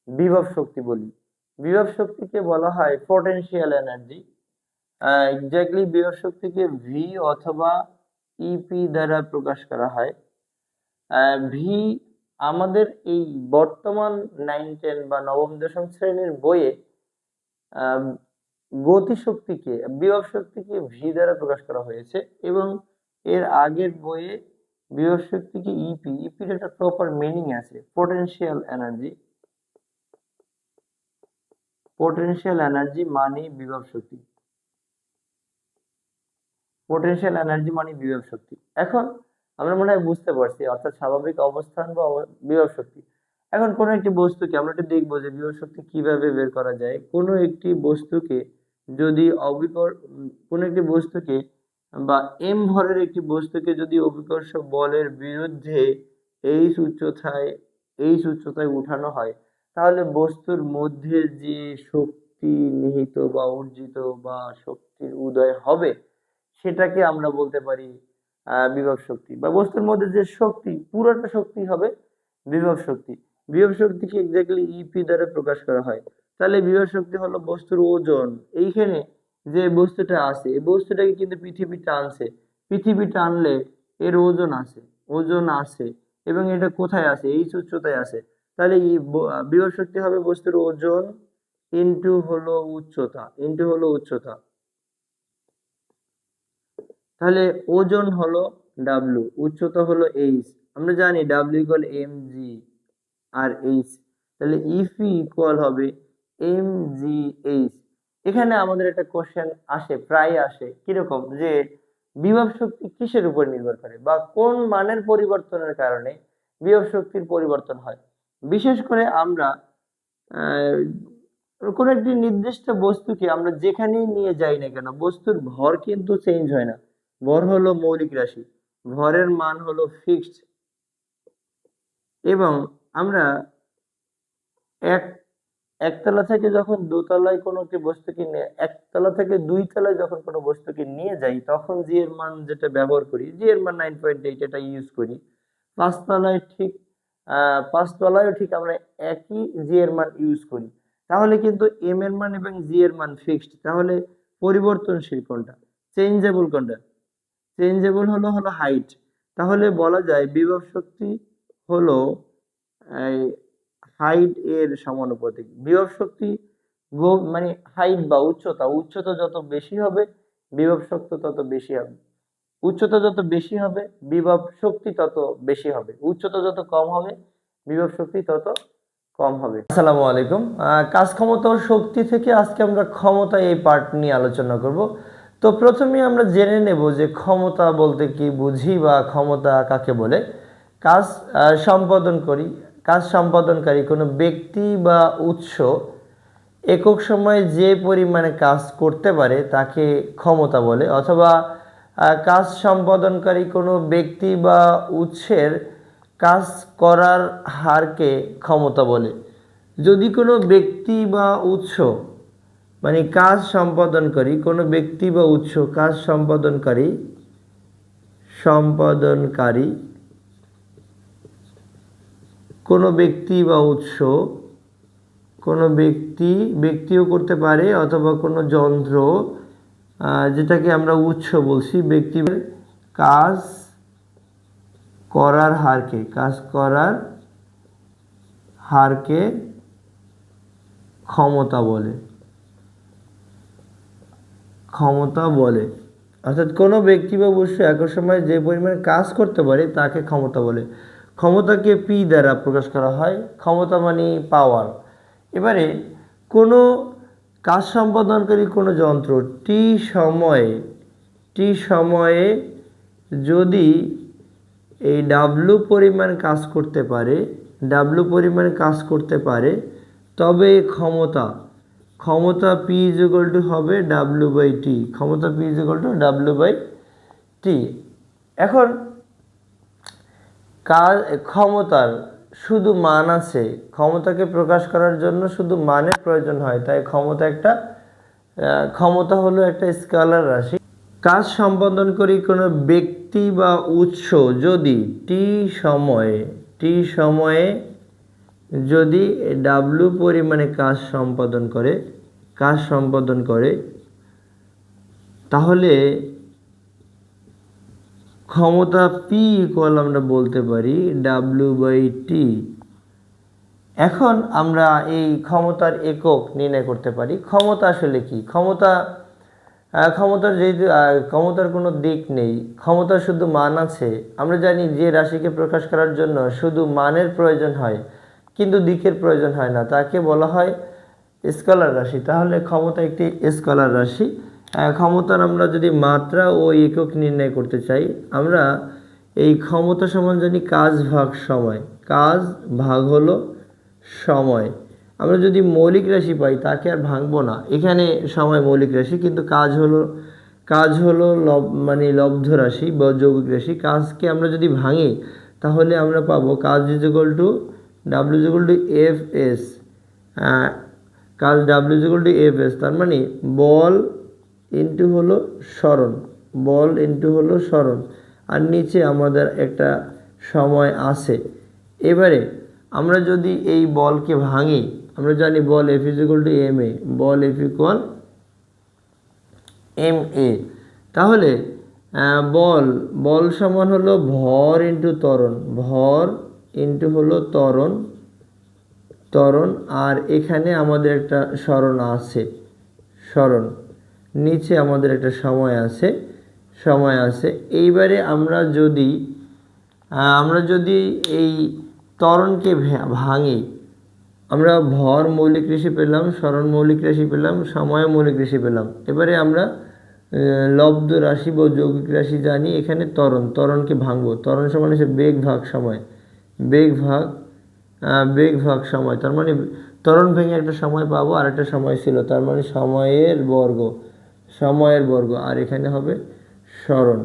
বিভব শক্তি বলি। বিভব শক্তিকে বলা হয় পোটেনশিয়াল এনার্জি। এক্স্যাক্টলি বিভব শক্তিকে ভি অথবা ইপি দ্বারা প্রকাশ করা হয়। ভি আমাদের এই বর্তমান 9-10 বা নবম দশম শ্রেণীর বইয়ে গতিশক্তিকে বিভব শক্তিকে ভি দ্বারা প্রকাশ করা হয়েছে, এবং এর আগের বইয়ে বিভব শক্তিকে ইপির একটা প্রপার মিনিং আছে, পোটেনশিয়াল এনার্জি। পোটেনশিয়াল এনার্জি মানে বিভব শক্তি, পোটেনশিয়াল এনার্জি মানে বিভব শক্তি। এখন আমরা মনে হয় বুঝতে পারছি, অর্থাৎ স্বাভাবিক অবস্থান বা বিভব শক্তি। এখন কোন একটি বস্তুকে আমরা একটু দেখবো যে বিভব শক্তি কিভাবে বের করা যায়। কোন একটি বস্তুকে যদি কোন একটি বস্তুকে বা এম ভরের একটি বস্তুকে যদি অভিকর্ষ বলের বিরুদ্ধে এইচ উচ্চতায় উঠানো হয়, তাহলে বস্তুর মধ্যে যে শক্তি নিহিত বা অর্জিত বা শক্তির উদয় হবে সেটাকে আমরা বলতে পারি বিভব শক্তি, বা বস্তুর মধ্যে যে শক্তি পুরোটা শক্তি হবে বিভব শক্তি। বিভব শক্তিকে এক্স্যাক্টলি ইপি দ্বারা প্রকাশ করা হয়। তাহলে বিভব শক্তি হলো বস্তুর ওজন। এইখানে যে বস্তুটা আছে এই বস্তুটাকে কিন্তু পৃথিবী টানছে, পৃথিবী টানলে এর ওজন আছে এবং এটা কোথায় আছে, এই উচ্চতায় আছে। তাহলে বিভব শক্তি হবে বস্তুর ওজন ইনটু হলো উচ্চতা। তাহলে ওজন হলো ডাব্লিউ, উচ্চতা হলো এইচ। আমরা জানি ডাব্লিউ ইকুয়াল এম জি আর এইচ, তাহলে ইফি ইকুয়াল হবে এম জি এইচ। এখানে আমাদের একটা কোশ্চেন আসে, প্রায় আসে, কিরকম যে বিভব শক্তি কিসের উপর নির্ভর করে বা কোন মানের পরিবর্তনের কারণে বিভব শক্তির পরিবর্তন হয়। বিশেষ করে আমরা কোন একটি নির্দিষ্ট বস্তুকে আমরা যেখানেই নিয়ে যাই না কেন বস্তুর ভর কিন্তু চেঞ্জ হয় না। ভর হলো মৌলিক রাশি, ভরের মান হলো ফিক্সড, এবং আমরা একতলা থেকে যখন দোতলায় কোনো একটি বস্তুকে নিয়ে একতলা থেকে দুই তলায় যখন কোনো বস্তুকে নিয়ে যাই তখন জি এর মান যেটা ব্যবহার করি, জি এর মান 9.8 এটা ইউজ করি। পাঁচতলায় ঠিক পাঁচতলায়ও ঠিক আমরা একই জি এর মান ইউজ করি। তাহলে কিন্তু এম এর মান এবং জি এর মান ফিক্সড। তাহলে পরিবর্তনশীল কোনটা, চেঞ্জেবল কোনটা? চেঞ্জেবল হলো হলো হাইট। তাহলে বলা যায় বিভব শক্তি হলো হাইট এর সমানুপাতিক। বিভব শক্তি মানে হাইট বা উচ্চতা, উচ্চতা যত বেশি হবে বিভব শক্তি তত বেশি হবে। উচ্চতা যত বেশি হবে বিভব শক্তি তত বেশি হবে। উচ্চতা যত কম হবে বিভব শক্তি তত কম হবে। আসসালামু আলাইকুম। কাজ ক্ষমতা ও শক্তি থেকে আজকে আমরা ক্ষমতা এই পার্ট নিয়ে আলোচনা করব। তো প্রথমেই আমরা জেনে নেব যে ক্ষমতা বলতে কি বুঝি বা ক্ষমতা কাকে বলে। কাজ সম্পাদনকারী কোনো ব্যক্তি বা উৎস একক সময়ে যে পরিমাণে কাজ করতে পারে তাকে ক্ষমতা বলে, অথবা কাজ সম্পাদনকারী কোনো ব্যক্তি বা উৎসের কাজ করার হারকে ক্ষমতা বলে। যদি কোনো ব্যক্তি বা উৎস মানে কাজ সম্পাদনকারী কোনো ব্যক্তি বা উৎস কাজ সম্পাদনকারী কোনো ব্যক্তি বা উৎস, কোনো ব্যক্তিও করতে পারে অথবা কোনো যন্ত্র, যেটাকে আমরা উৎস বলছি, ব্যক্তির কাজ করার হারকে ক্ষমতা বলে। অর্থাৎ কোনো ব্যক্তি বা উৎস একই সময় যে পরিমাণে কাজ করতে পারে তাকে ক্ষমতা বলে। ক্ষমতাকে পি দ্বারা প্রকাশ করা হয়। ক্ষমতা মানে পাওয়ার। এবারে কোনো কাজ সম্পাদনকারী কোনো যন্ত্র টি সময়ে যদি এই ডাব্লু পরিমাণ কাজ করতে পারে তবে ক্ষমতা পি ইকুয়াল টু হবে ডাব্লু বাই টি। এখন ক্ষমতার শুধু মান আছে, ক্ষমতাকে প্রকাশ করার জন্য শুধু মানের প্রয়োজন হয়, তাই ক্ষমতা হলো একটা স্কেলার রাশি। কাজ সম্পাদনকারী কোনো ব্যক্তি বা উৎস যদি টি সময়ে যদি ডাব্লু পরিমাণে কাজ সম্পাদন করে তাহলে ক্ষমতা পি ইকুয়াল আমরা বলতে পারি ডাব্লু বাই টি। এখন আমরা এই ক্ষমতার একক নির্ণয় করতে পারি। ক্ষমতা আসলে কি? ক্ষমতার কোনো দিক নেই, ক্ষমতার শুধু মান আছে। আমরা জানি যে রাশিকে প্রকাশ করার জন্য শুধু মানের প্রয়োজন হয় কিন্তু দিকের প্রয়োজন হয় না, তাকে বলা হয় স্কেলার রাশি। তাহলে ক্ষমতা একটি স্কেলার রাশি। ক্ষমতার আমরা যদি মাত্রা ও একক নির্ণয় করতে চাই, আমরা এই ক্ষমতা সমান জানি কাজ ভাগ হলো সময়। আমরা যদি মৌলিক রাশি পাই তাকে আর ভাঙবো না, এখানে সময় মৌলিক রাশি কিন্তু কাজ হলো মানে লব্ধ রাশি বা যৌগিক রাশি। কাজকে আমরা যদি ভাঙি তাহলে আমরা পাবো কাজ equal to W equal to F S. তার মানে বল ইন্টু হলো সরণ, আর নিচে আমাদের একটা সময় আছে। এবারে আমরা যদি এই বলকে ভাঙি, আমরা জানি বল এফ ইকুয়াল টু এম এ, তাহলে বল সমান হলো ভর ইন্টু হলো ত্বরণ, আর এখানে আমাদের একটা সরণ আছে, নিচে আমাদের একটা সময় আছে। এইবারে আমরা যদি এই ত্বরণকে ভাঙি, আমরা ভর মৌলিক রাশি পেলাম, সরণ মৌলিক রাশি পেলাম, সময় মৌলিক রাশি পেলাম। এবারে আমরা লব্ধ রাশি বা যৌগিক রাশি জানি। এখানে ত্বরণকে ভাঙবো। ত্বরণ সমান হচ্ছে বেগ ভাগ সময়। তার মানে ত্বরণ ভেঙে একটা সময় পাবো, আর একটা সময় ছিল, তার মানে সময়ের বর্গ, আর এখানে হবে সরণ।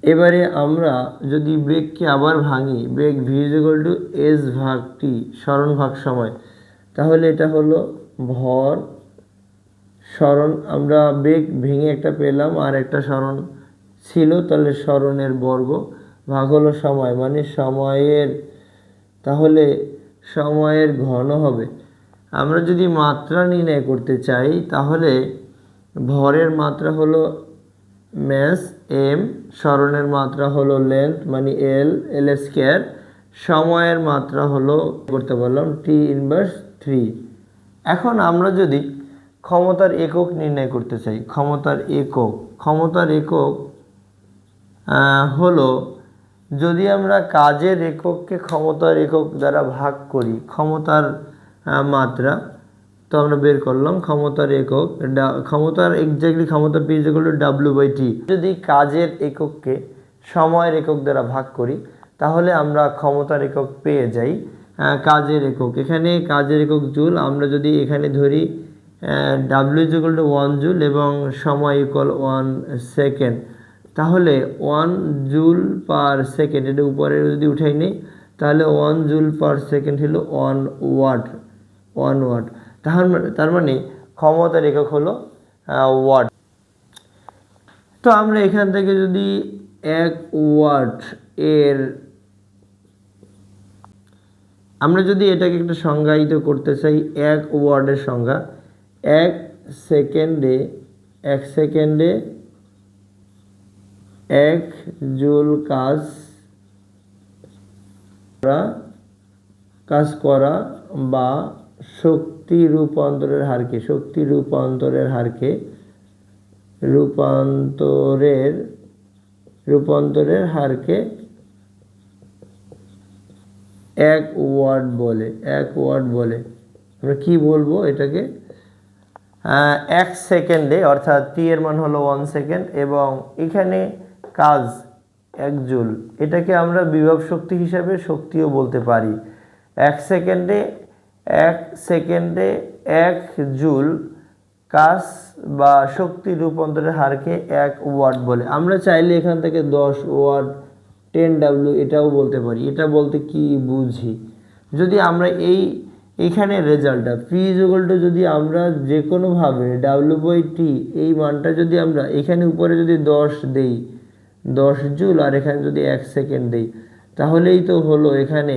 এবারে আমরা যদি বেগকে আবার ভাঙি, বেগ ভি ইকুয়াল টু এস ভাগ টি, সরণ ভাগ সময়। তাহলে এটা হলো ভর। সরণ আমরা বেগ ভেঙে একটা পেলাম, আর একটা সরণ ছিল, তাহলে সরণের বর্গ ভাগ হলো সময়, মানে সময়ের, তাহলে সময়ের ঘন হবে। আমরা যদি মাত্রা নির্ণয় করতে চাই তাহলে ভরের মাত্রা হলো ম্যাস এম, সরণের মাত্রা হলো লেন্থ মানে এল, এল স্কয়ার, সময়ের মাত্রা হলো করতে বললাম টি ইনভার্স 3। এখন আমরা যদি ক্ষমতার একক নির্ণয় করতে চাই, ক্ষমতার একক হলো, যদি আমরা কাজের একককে ক্ষমতার একক দ্বারা ভাগ করি, ক্ষমতার মাত্রা, তো আমরা বের করলাম ক্ষমতার একক, ক্ষমতার এক্স্যাক্টলি ক্ষমতা P = W/T। যদি কাজের একককে সময়ের একক দ্বারা ভাগ করি তাহলে আমরা ক্ষমতার একক পেয়ে যাই কাজের একক। এখানে কাজের একক জুল, আমরা যদি এখানে ধরি W = 1 জুল এবং সময় = 1 সেকেন্ড, তাহলে 1 জুল পার সেকেন্ড, এটা উপরে যদি উঠাই নিই তাহলে 1 জুল পার সেকেন্ড হলো 1 ওয়াট। তার মানে ক্ষমতার একক হলো ওয়াট। তো আমরা এখান থেকে যদি 1 ওয়াট এর, আমরা যদি এটাকে একটা সংজ্ঞায়িত করতে চাই, 1 ওয়াটের সংজ্ঞা, 1 সেকেন্ডে 1 জুল কাজ করা বা শক্তি রূপান্তরের হারকে 1 ওয়াট বলে। আমরা কি বলবো এটাকে? 1 সেকেন্ডে, অর্থাৎ টি এর মান হলো 1 সেকেন্ড এবং এখানে কাজ 1 জুল, এটাকে আমরা বিভব শক্তি হিসাবে শক্তিও বলতে পারি। 1 সেকেন্ডে 1 জুল কাজ বা শক্তি রূপান্তরের হারকে 1 ওয়াট বলে। আমরা চাইলে এখান থেকে 10 ওয়াট 10W এটাও বলতে পারি। এটা বলতে কি বুঝি, যদি আমরা এইখানে রেজাল্টটা P = যদি আমরা যে কোনোভাবে W/T এই মানটা যদি আমরা এখানে উপরে যদি 10 দেই, 10 জুল, আর এখানে যদি 1 সেকেন্ড দেই, তাহলেই তো হলো এখানে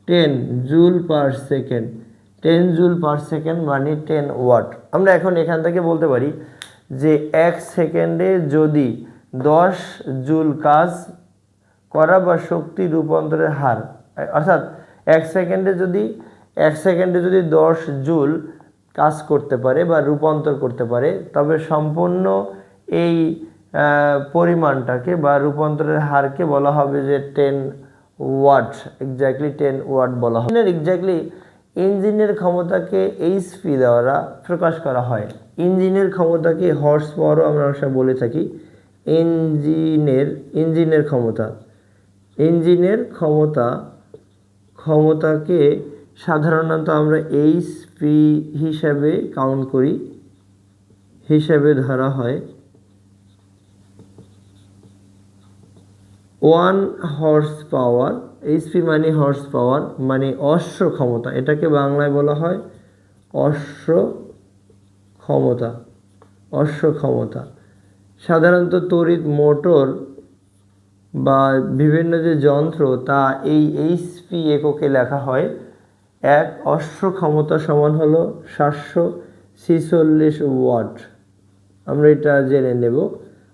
10 joule per second, 10 joule per second মানে 10 ওয়াট। আমরা এখন এখান থেকে বলতে পারি যে 1 সেকেন্ডে যদি 10 জুল কাজ করা বা শক্তি রূপান্তরের হার, অর্থাৎ 1 সেকেন্ডে যদি 10 জুল কাজ করতে পারে বা রূপান্তর করতে পারে, তবে সম্পূর্ণ এই পরিমাণটাকে বা রূপান্তরের হারকে বলা হবে যে 10 ওয়াট, এক্স্যাক্টলি 10 ওয়াট বলা হবে। এক্স্যাক্টলি ইঞ্জিনের ক্ষমতাকে HP দ্বারা প্রকাশ করা হয়। ইঞ্জিনের ক্ষমতাকে হর্স পাওয়ারও আমরা বলে থাকি। ইঞ্জিনের ক্ষমতাকে সাধারণত আমরা HP হিসাবে কাউন্ট করি, হিসাবে ধরা হয়। 1 হর্স পাওয়ার, HP মানে হর্স পাওয়ার মানে অশ্ব ক্ষমতা, এটাকে বাংলায় বলা হয় অশ্ব ক্ষমতা। সাধারণত তড়িৎ মোটর বা বিভিন্ন যে যন্ত্র তা এই HP এককে লেখা হয়। 1 অশ্ব ক্ষমতা সমান হলো 746 ওয়াট, আমরা এটা জেনে নেব।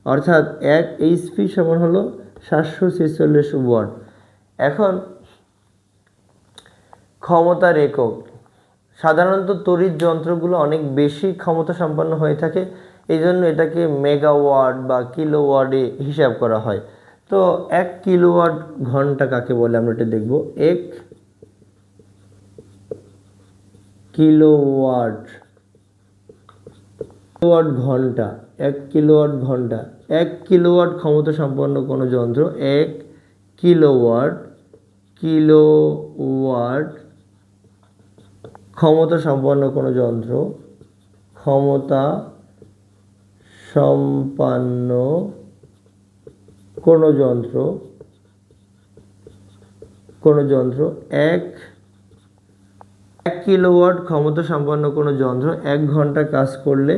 অর্থাৎ 1 HP সমান হলো 746 ওয়াট। এখন ক্ষমতার একক, সাধারণত তড়িৎ যন্ত্রগুলো অনেক বেশি ক্ষমতা সম্পন্ন হয়ে থাকে, এই জন্য এটাকে মেগাওয়াট বা কিলোওয়াটে হিসাব করা হয়। তো 1 কিলোওয়াট ঘন্টা কাকে বলে আমরা এটা দেখব। 1 কিলোওয়াট ঘন্টা, 1 কিলোওয়াট ঘন্টা, 1 কিলোওয়াট ক্ষমতা সম্পন্ন কোনো যন্ত্র, 1 কিলোওয়াট ক্ষমতা সম্পন্ন কোনো যন্ত্র, ক্ষমতা সম্পন্ন কোনো যন্ত্র 1 1 কিলোওয়াট ক্ষমতা সম্পন্ন কোনো যন্ত্র 1 ঘন্টা কাজ করলে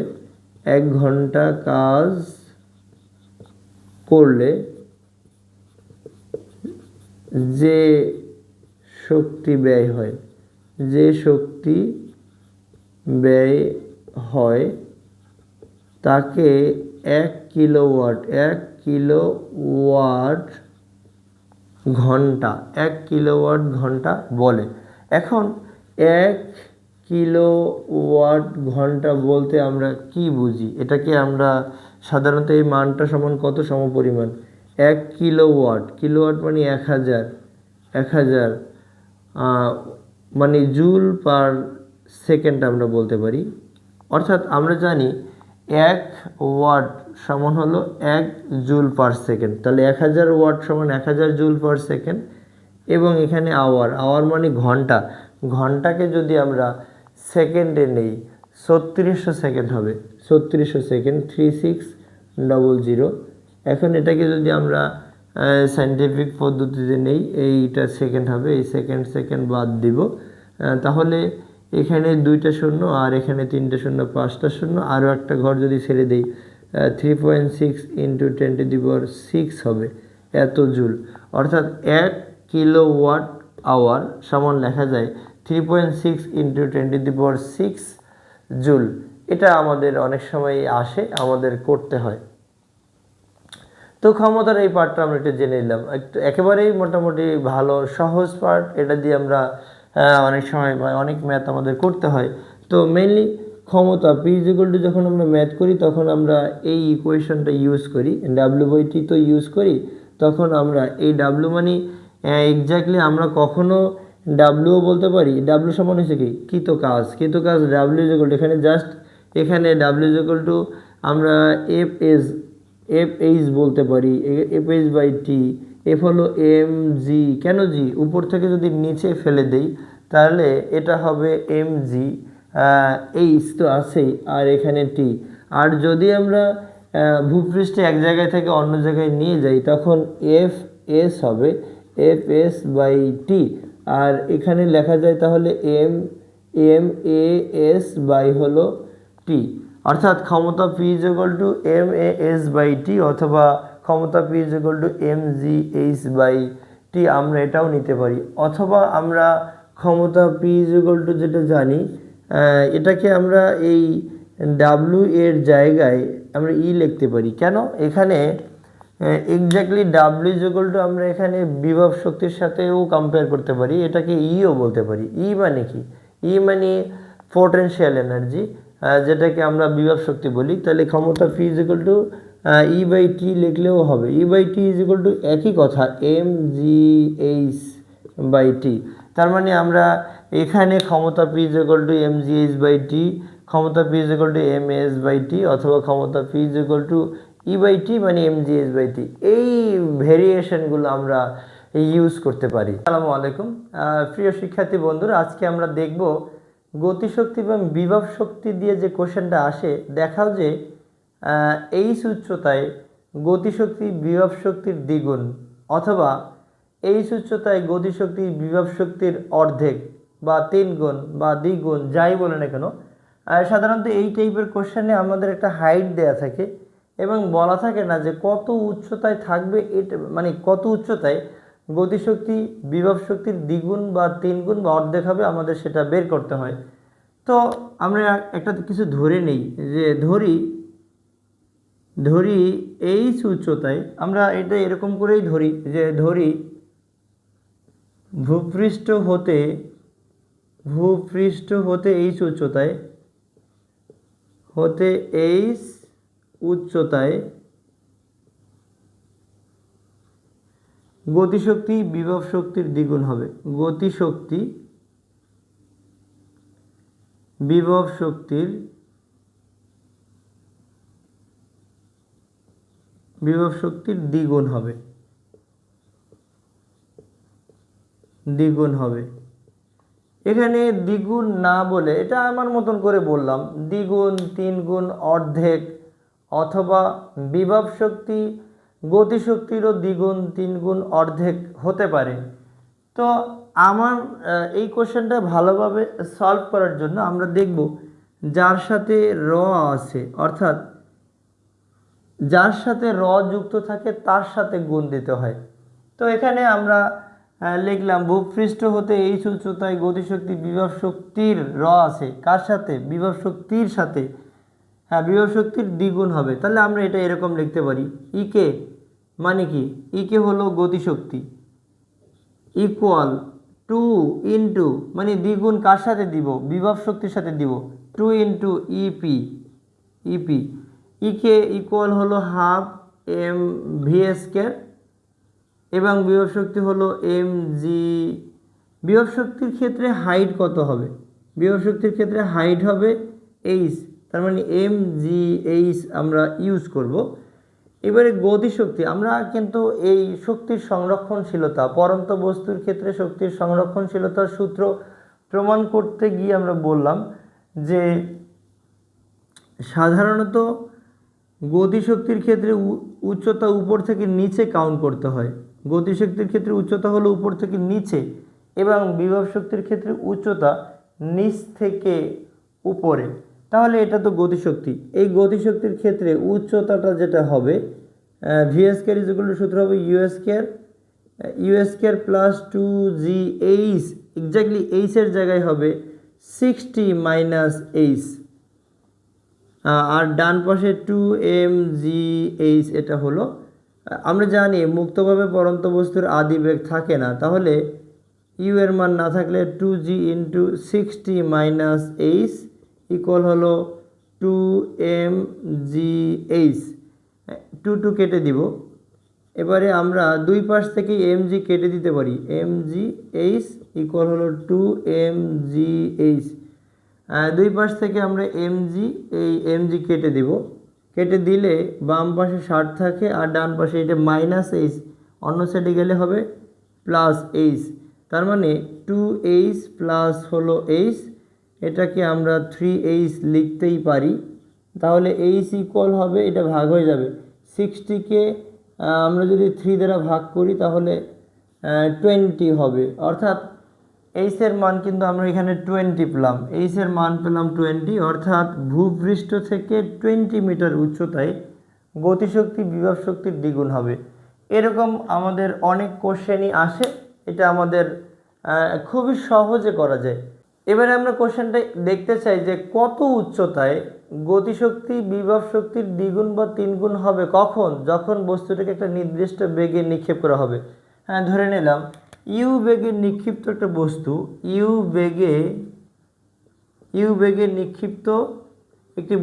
1 ঘন্টা কাজ করলে যে শক্তি ব্যয় হয়, যে শক্তি ব্যয় হয় তাকে 1 কিলোওয়াট 1 কিলোওয়াট ঘন্টা 1 কিলোওয়াট ঘন্টা বলে। এখন 1 কিলোওয়াট ঘন্টা বলতে আমরা কি বুঝি? এটাকে আমরা সাধারণত এই মানটা সমান কত সমপরিমাণ? 1 কিলোওয়াট, কিলোওয়াট মানে 1000 মানে জুল পার সেকেন্ড আমরা বলতে পারি। অর্থাৎ আমরা জানি 1 ওয়াট সমান হলো 1 জুল পার সেকেন্ড। তাহলে 1000 ওয়াট সমান 1000 জুল পার সেকেন্ড। এবং এখানে আওয়ার মানে ঘন্টা, ঘন্টাকে যদি আমরা সেকেন্ডে নেই 3600 সেকেন্ড হবে, 3600 সেকেন্ড, 3600। এখন এটাকে যদি আমরা সায়েন্টিফিক পদ্ধতিতে নেই, এইটা সেকেন্ড হবে, এই সেকেন্ড বাদ দিব, তাহলে এখানে 2টা শূন্য আর এখানে 3টে শূন্য, 5টা শূন্য, আরও একটা ঘর যদি ছেড়ে দিই 3.6 × 10⁶ হবে এত জুল। অর্থাৎ 1 কিলোওয়াট আওয়ার সমান লেখা যায় 3.6 × 10⁶ জুল। এটা আমাদের অনেক সময় আসে, আমাদের করতে হয়। তো ক্ষমতার এই পার্টটা আমরা একটু জেনে নিলাম, একটু একেবারেই মোটামুটি ভালো সহজ পার্ট। এটা দিয়ে আমরা অনেক সময় অনেক ম্যাথ আমাদের করতে হয়। তো মেইনলি ক্ষমতা P = যখন আমরা ম্যাথ করি তখন আমরা এই ইকুয়েশনটা ইউজ করি, W/T তো ইউজ করি। তখন আমরা এই W মানে এক্স্যাক্টলি আমরা কখনো W বলতে পারি। W সমান হচ্ছে কি? কৃত কাজ W = এখানে জাস্ট এখানে W আমরা FH বলতে পারি, FH/T। F হলো mg। কেন g? উপর থেকে যদি নিচে ফেলে দেই তাহলে এটা হবে mg, h তো আছেই, আর এখানে t। আর যদি আমরা ভূপৃষ্ঠে এক জায়গায় থেকে অন্য জায়গায় নিয়ে যাই তখন fs হবে fs/t। আর এখানে লেখা যায় তাহলেmas হলো t। অর্থাৎ ক্ষমতা P = mas/t অথবা ক্ষমতা P = mgh/t, আমরা এটাও নিতে পারি। অথবা আমরা ক্ষমতা P = যেটা জানি, এটাকে আমরা এই W এর জায়গায় আমরা ই লিখতে পারি। কেন? এখানে এক্স্যাক্টলি W আমরা এখানে বিভব শক্তির সাথেও কম্পেয়ার করতে পারি, এটাকে ইও বলতে পারি। ই মানে কি? ই মানে পোটেনশিয়াল এনার্জি, যেটাকে আমরা বিভব শক্তি বলি। তাহলে ক্ষমতা P E/T লিখলেও হবে। E/T একই কথা, mgh/t। তার মানে আমরা এখানে ক্ষমতা P mgh/t, ক্ষমতা P ms/t অথবা ক্ষমতা P E/T মানে mgh/t, এই ভেরিয়েশনগুলো আমরা ইউজ করতে পারি। আসসালামু আলাইকুম প্রিয় শিক্ষার্থী বন্ধুরা, আজকে আমরা দেখব গতিশক্তি এবং বিভব শক্তি দিয়ে যে কোশ্চেনটা আসে। দেখাও যে এইচ উচ্চতায় গতিশক্তি বিভব শক্তির দ্বিগুণ, অথবা এইচ উচ্চতায় গতিশক্তি বিভব শক্তির অর্ধেক বা 3 গুণ বা দ্বিগুণ, যাই বলে না কেন। সাধারণত এই টাইপের কোশ্চেনে আমাদের একটা হাইট দেয়া থাকে এবং বলা থাকে না যে কত উচ্চতায় থাকবে, এটা মানে কত উচ্চতায় গতিশক্তি বিভব শক্তির দ্বিগুণ বা 3 গুণ বা অর্ধেক হবে, আমাদের সেটা বের করতে হয়। তো আমরা একটা কিছু ধরে নেই, যে ধরি এইচ উচ্চতায়, আমরা এটা এরকম করেই ধরি, যে ধরি ভূপৃষ্ঠ হতে এইচ উচ্চতায় গতিশক্তি বিভব শক্তির দ্বিগুণ হবে। গতিশক্তি বিভব শক্তির দ্বিগুণ হবে। এখানে দ্বিগুণ না বলে, এটা আমার মতন করে বললাম, দ্বিগুণ, 3 গুণ, অর্ধেক, অথবা বিভব শক্তি গতিশক্তিরও দ্বিগুণ, 3 গুণ, অর্ধেক হতে পারে। তো আমার এই কোশ্চেনটা ভালোভাবে সলভ করার জন্য আমরা দেখব যার সাথে র আছে, অর্থাৎ যার সাথে র যুক্ত থাকে তার সাথে গুণ দিতে হয়। তো এখানে আমরা লিখলাম ভূপৃষ্ঠ হতে এইচ উচ্চতায় গতিশক্তি বিভব শক্তির র আছে, কার সাথে? বিভব শক্তির সাথে। হ্যাঁ, বিভব শক্তির দ্বিগুণ হবে। তাহলে আমরা এটা এরকম লিখতে পারি, ইকে মানে কি? ইকে হলো গতিশক্তি ইকুয়াল 2 ইন্টু, মানে দ্বিগুণ কার সাথে দিব? বিভব শক্তির সাথে দিব, 2 ইন্টু ইপি। ইপি ইকে ইকুয়াল হলো হাফ এম ভি স্কয়ার এবং বিভব শক্তি হলো এম জি। বিভব শক্তির ক্ষেত্রে হাইট কত হবে? বিভব শক্তির ক্ষেত্রে হাইট হবে এইচ, তার মানে এম জি এইচ আমরা ইউজ করব। এবারে গতিশক্তি, আমরা কিন্তু এই শক্তির সংরক্ষণশীলতা, পরন্ত বস্তুর ক্ষেত্রে শক্তির সংরক্ষণশীলতার সূত্র প্রমাণ করতে গিয়ে আমরা বললাম যে সাধারণত গতিশক্তির ক্ষেত্রে উচ্চতা উপর থেকে নিচে কাউন্ট করতে হয়। গতিশক্তির ক্ষেত্রে উচ্চতা হলো উপর থেকে নিচে এবং বিভব শক্তির ক্ষেত্রে উচ্চতা নিচ থেকে উপরে। তাহলে এটা তো গতিশক্তি। এই গতিশক্তির ক্ষেত্রে উচ্চতাটা যেটা হবে V square is equal to সূত্র হবে U square plus 2gh, exactly এইচের জায়গায় হবে 60 মাইনাস এইচ, আর ডান পাশে 2mgh। এটা হলো, আমরা জানি মুক্তভাবে পরন্ত বস্তুর আদি বেগ থাকে না, তাহলে ইউ এর মান না থাকলে 2g into 60 minus H equal হলো 2mgh। 2 কেটে দিব। এবারে আমরা দুই পাশ থেকে mg কেটে দিতে পারি, mgh ইকুয়াল হলো 2mgh। দুই পাশ থেকে আমরা mg কেটে দিব। কেটে দিলে বাম পাশে 60 থাকে আর ডান পাশে এটা মাইনাস এইচ, অন্য সাইডে গেলে হবে প্লাস এইচ। তার মানে 2h প্লাস হলো এইচ, এটাকে আমরা 3h লিখতেই পারি। তাহলে এইচ ইকুয়াল হবে, এটা ভাগ হয়ে যাবে, 60কে আমরা যদি 3 দ্বারা ভাগ করি তাহলে 20 হবে, অর্থাৎ এইচের মান কিন্তু আমরা এখানে 20 পেলাম। এইচের মান পেলাম 20, অর্থাৎ ভূপৃষ্ঠ থেকে 20 মিটার উচ্চতায় গতিশক্তি বিভব শক্তির দ্বিগুণ হবে। এরকম আমাদের অনেক কোশ্চেনই আসে, এটা আমাদের খুবই সহজে করা যায়। এবারে আমরা কোশ্চেনটা দেখতে চাই যে কত উচ্চতায় গতিশক্তি বিভব শক্তির দ্বিগুণ বা তিনগুণ হবে, কখন? যখন বস্তুটাকে একটা নির্দিষ্ট বেগে নিক্ষেপ করা হবে। হ্যাঁ, ধরে নিলাম ইউ বেগে নিক্ষিপ্ত একটা বস্তু, ইউ বেগে নিক্ষিপ্ত একটি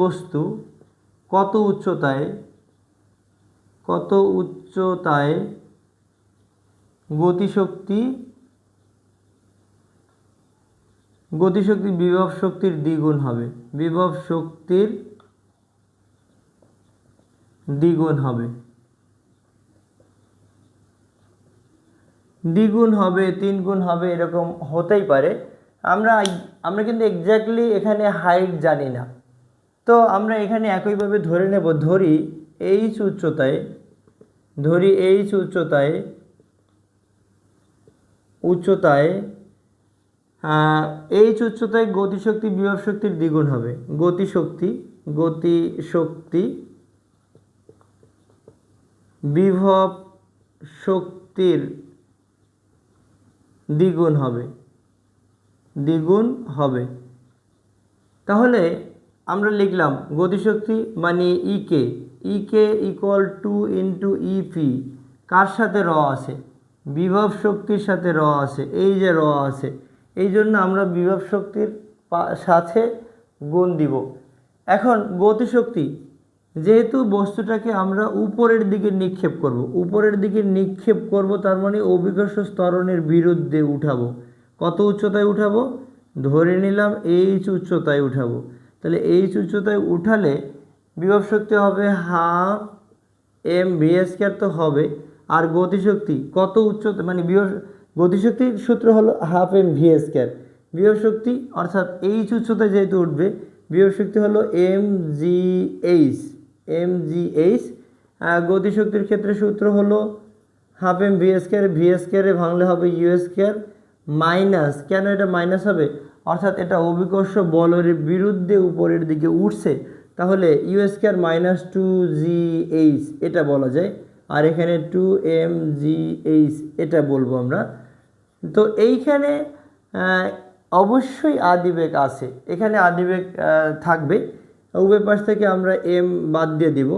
বস্তু কত উচ্চতায় গতিশক্তি বিভব শক্তির দ্বিগুণ হবে, দ্বিগুণ হবে, তিনগুণ হবে, এরকম হতেই পারে। আমরা কিন্তু এক্স্যাক্টলি এখানে হাইট জানি না, তো আমরা এখানে একইভাবে ধরে নেব, ধরি এইচ উচ্চতায় এইচ উচ্চতায় গতিশক্তি বিভব শক্তির দ্বিগুণ হবে। গতিশক্তি বিভব শক্তির দ্বিগুণ হবে। তাহলে আমরা লিখলাম গতিশক্তি মানে ইকে ইকুয়াল 2 ইন্টু ইপি, কার সাথে র আছে? বিভব শক্তির সাথে র আছে, এই যে র আছে, এই জন্য আমরা বিভব শক্তির সাথে গুণ দিব। এখন গতিশক্তি, যেহেতু বস্তুটাকে আমরা উপরের দিকে নিক্ষেপ করব, তার মানে অভিকর্ষ ত্বরণের বিরুদ্ধে উঠাবো। কত উচ্চতায় উঠাবো? ধরে নিলাম এইচ উচ্চতায় উঠাবো। তাহলে এইচ উচ্চতায় উঠালে বিভব শক্তি হবে হাফ এম ভি স্কয়ার তো হবে, আর গতিশক্তি কত উচ্চতা, মানে গতিশক্তির সূত্র হলো হাফ এম ভি স্কয়ার। বিভব শক্তি অর্থাৎ এইচ উচ্চতায় যেহেতু উঠবে, বিভব শক্তি হলো এম জি এইচ। গতিশক্তির ক্ষেত্রে সূত্র হলো half M V square, V স্কোয়ারে ভাঙলে হবে ইউ স্কোয়ার মাইনাস, কেন এটা মাইনাস হবে, অর্থাৎ এটা অভিকর্ষ বলের বিরুদ্ধে উপরের দিকে উঠছে, তাহলে U square minus two G H এটা বলা যায়, আর এখানে টু এম জি এইচ এটা বলবো আমরা। তো এইখানে অবশ্যই আদিবেগ আছে, এখানে আদিবেগ থাকবে, উভয় পাশ থেকে আমরা এম বাদ দিয়ে দিব,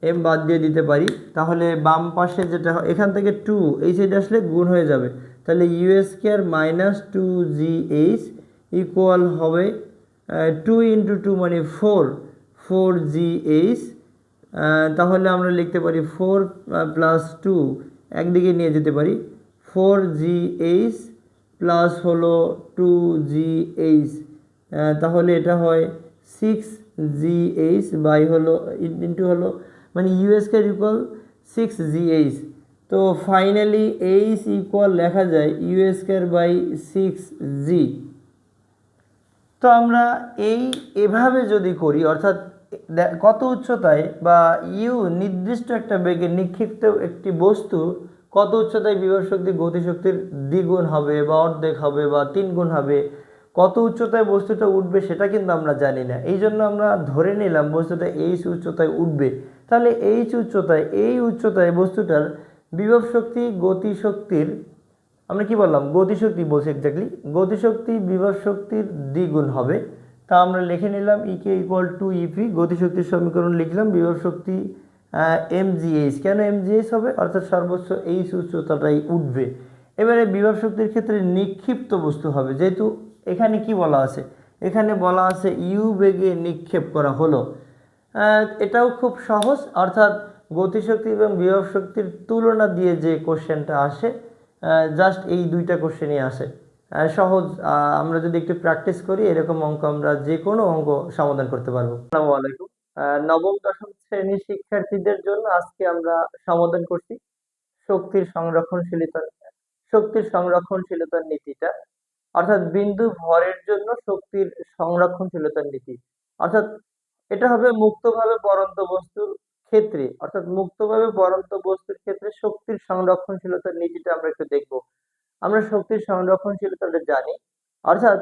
এম বাদ দিয়ে দিতে পারি, তাহলে বাম পাশে যেটা এখান থেকে টু এই সাইডে আসলে গুণ হয়ে যাবে, তাহলে U square minus two G H equal হবে টু ইন্টু টু মানে ফোর, ফোর জি এইচ, তাহলে আমরা লিখতে পারি ফোর প্লাস টু একদিকে নিয়ে যেতে পারি, ফোর জি এইচ প্লাস হলো টু জি এইচ, তাহলে এটা হয় সিক্স জি এইচ বাই হলো ইন্টু হলো মানে U square equal six G H. তো ফাইনালি এইচ ইকুয়াল লেখা যায় U square by six G. তো আমরা এভাবে যদি করি, অর্থাৎ কত উচ্চতায় বা ইউ নির্দিষ্ট একটা বেগে নিক্ষিপ্ত একটি বস্তু কত উচ্চতায় বিভব শক্তি গতিশক্তির দ্বিগুণ হবে বা অর্ধেক হবে বা তিন গুণ হবে, কত উচ্চতায় বস্তুটা উঠবে সেটা কিন্তু আমরা জানি না, এই জন্য আমরা ধরে নিলাম বস্তুটা এইচ উচ্চতায় উঠবে, তাহলে এই উচ্চতায় বস্তুটার বিভব শক্তি গতিশক্তির, আমরা কি বললাম গতিশক্তি বলছি, এক্স্যাক্টলি গতিশক্তি বিভব শক্তির দ্বিগুণ হবে। তা আমরা লিখে নিলাম ইকে ইকুয়াল টু ইপি, গতিশক্তির সমীকরণ লিখলাম, বিভব শক্তি এমজিএইচ, কেন এমজিএইচ হবে, অর্থাৎ সর্বোচ্চ এইচ উচ্চতাটাই উঠবে। এবারে বিভব শক্তির ক্ষেত্রে নিক্ষিপ্ত বস্তু হবে, যেহেতু এখানে কি বলা আছে, এখানে বলা আছে ইউ বেগে নিক্ষেপ করা হলো, এটাও খুব সহজ, অর্থাৎ গতিশক্তি এবং বিভব শক্তির তুলনা দিয়ে যে কোশ্চেনটা আসে, জাস্ট এই দুইটা কোশ্চেনই আসে সহজ, আমরা যদি একটু প্র্যাকটিস করি এরকম অঙ্ক আমরা যে কোনো অঙ্ক সমাধান করতে পারবো। আসসালামু আলাইকুম, নবম দশম শ্রেণীর শিক্ষার্থীদের জন্য আজকে আমরা সমাধান করছি শক্তির সংরক্ষণশীলতা, শক্তির সংরক্ষণশীলতার নীতিটা, অর্থাৎ বিন্দু ভরের জন্য শক্তির সংরক্ষণশীলতার নীতি, অর্থাৎ এটা হবে মুক্তভাবে পড়ন্ত বস্তুর ক্ষেত্রে, অর্থাৎ মুক্তভাবে পড়ন্ত বস্তুর ক্ষেত্রে শক্তির সংরক্ষণশীলতার নীতিটা আমরা একটু দেখব। আমরা শক্তির সংরক্ষণশীলতাটা জানি, অর্থাৎ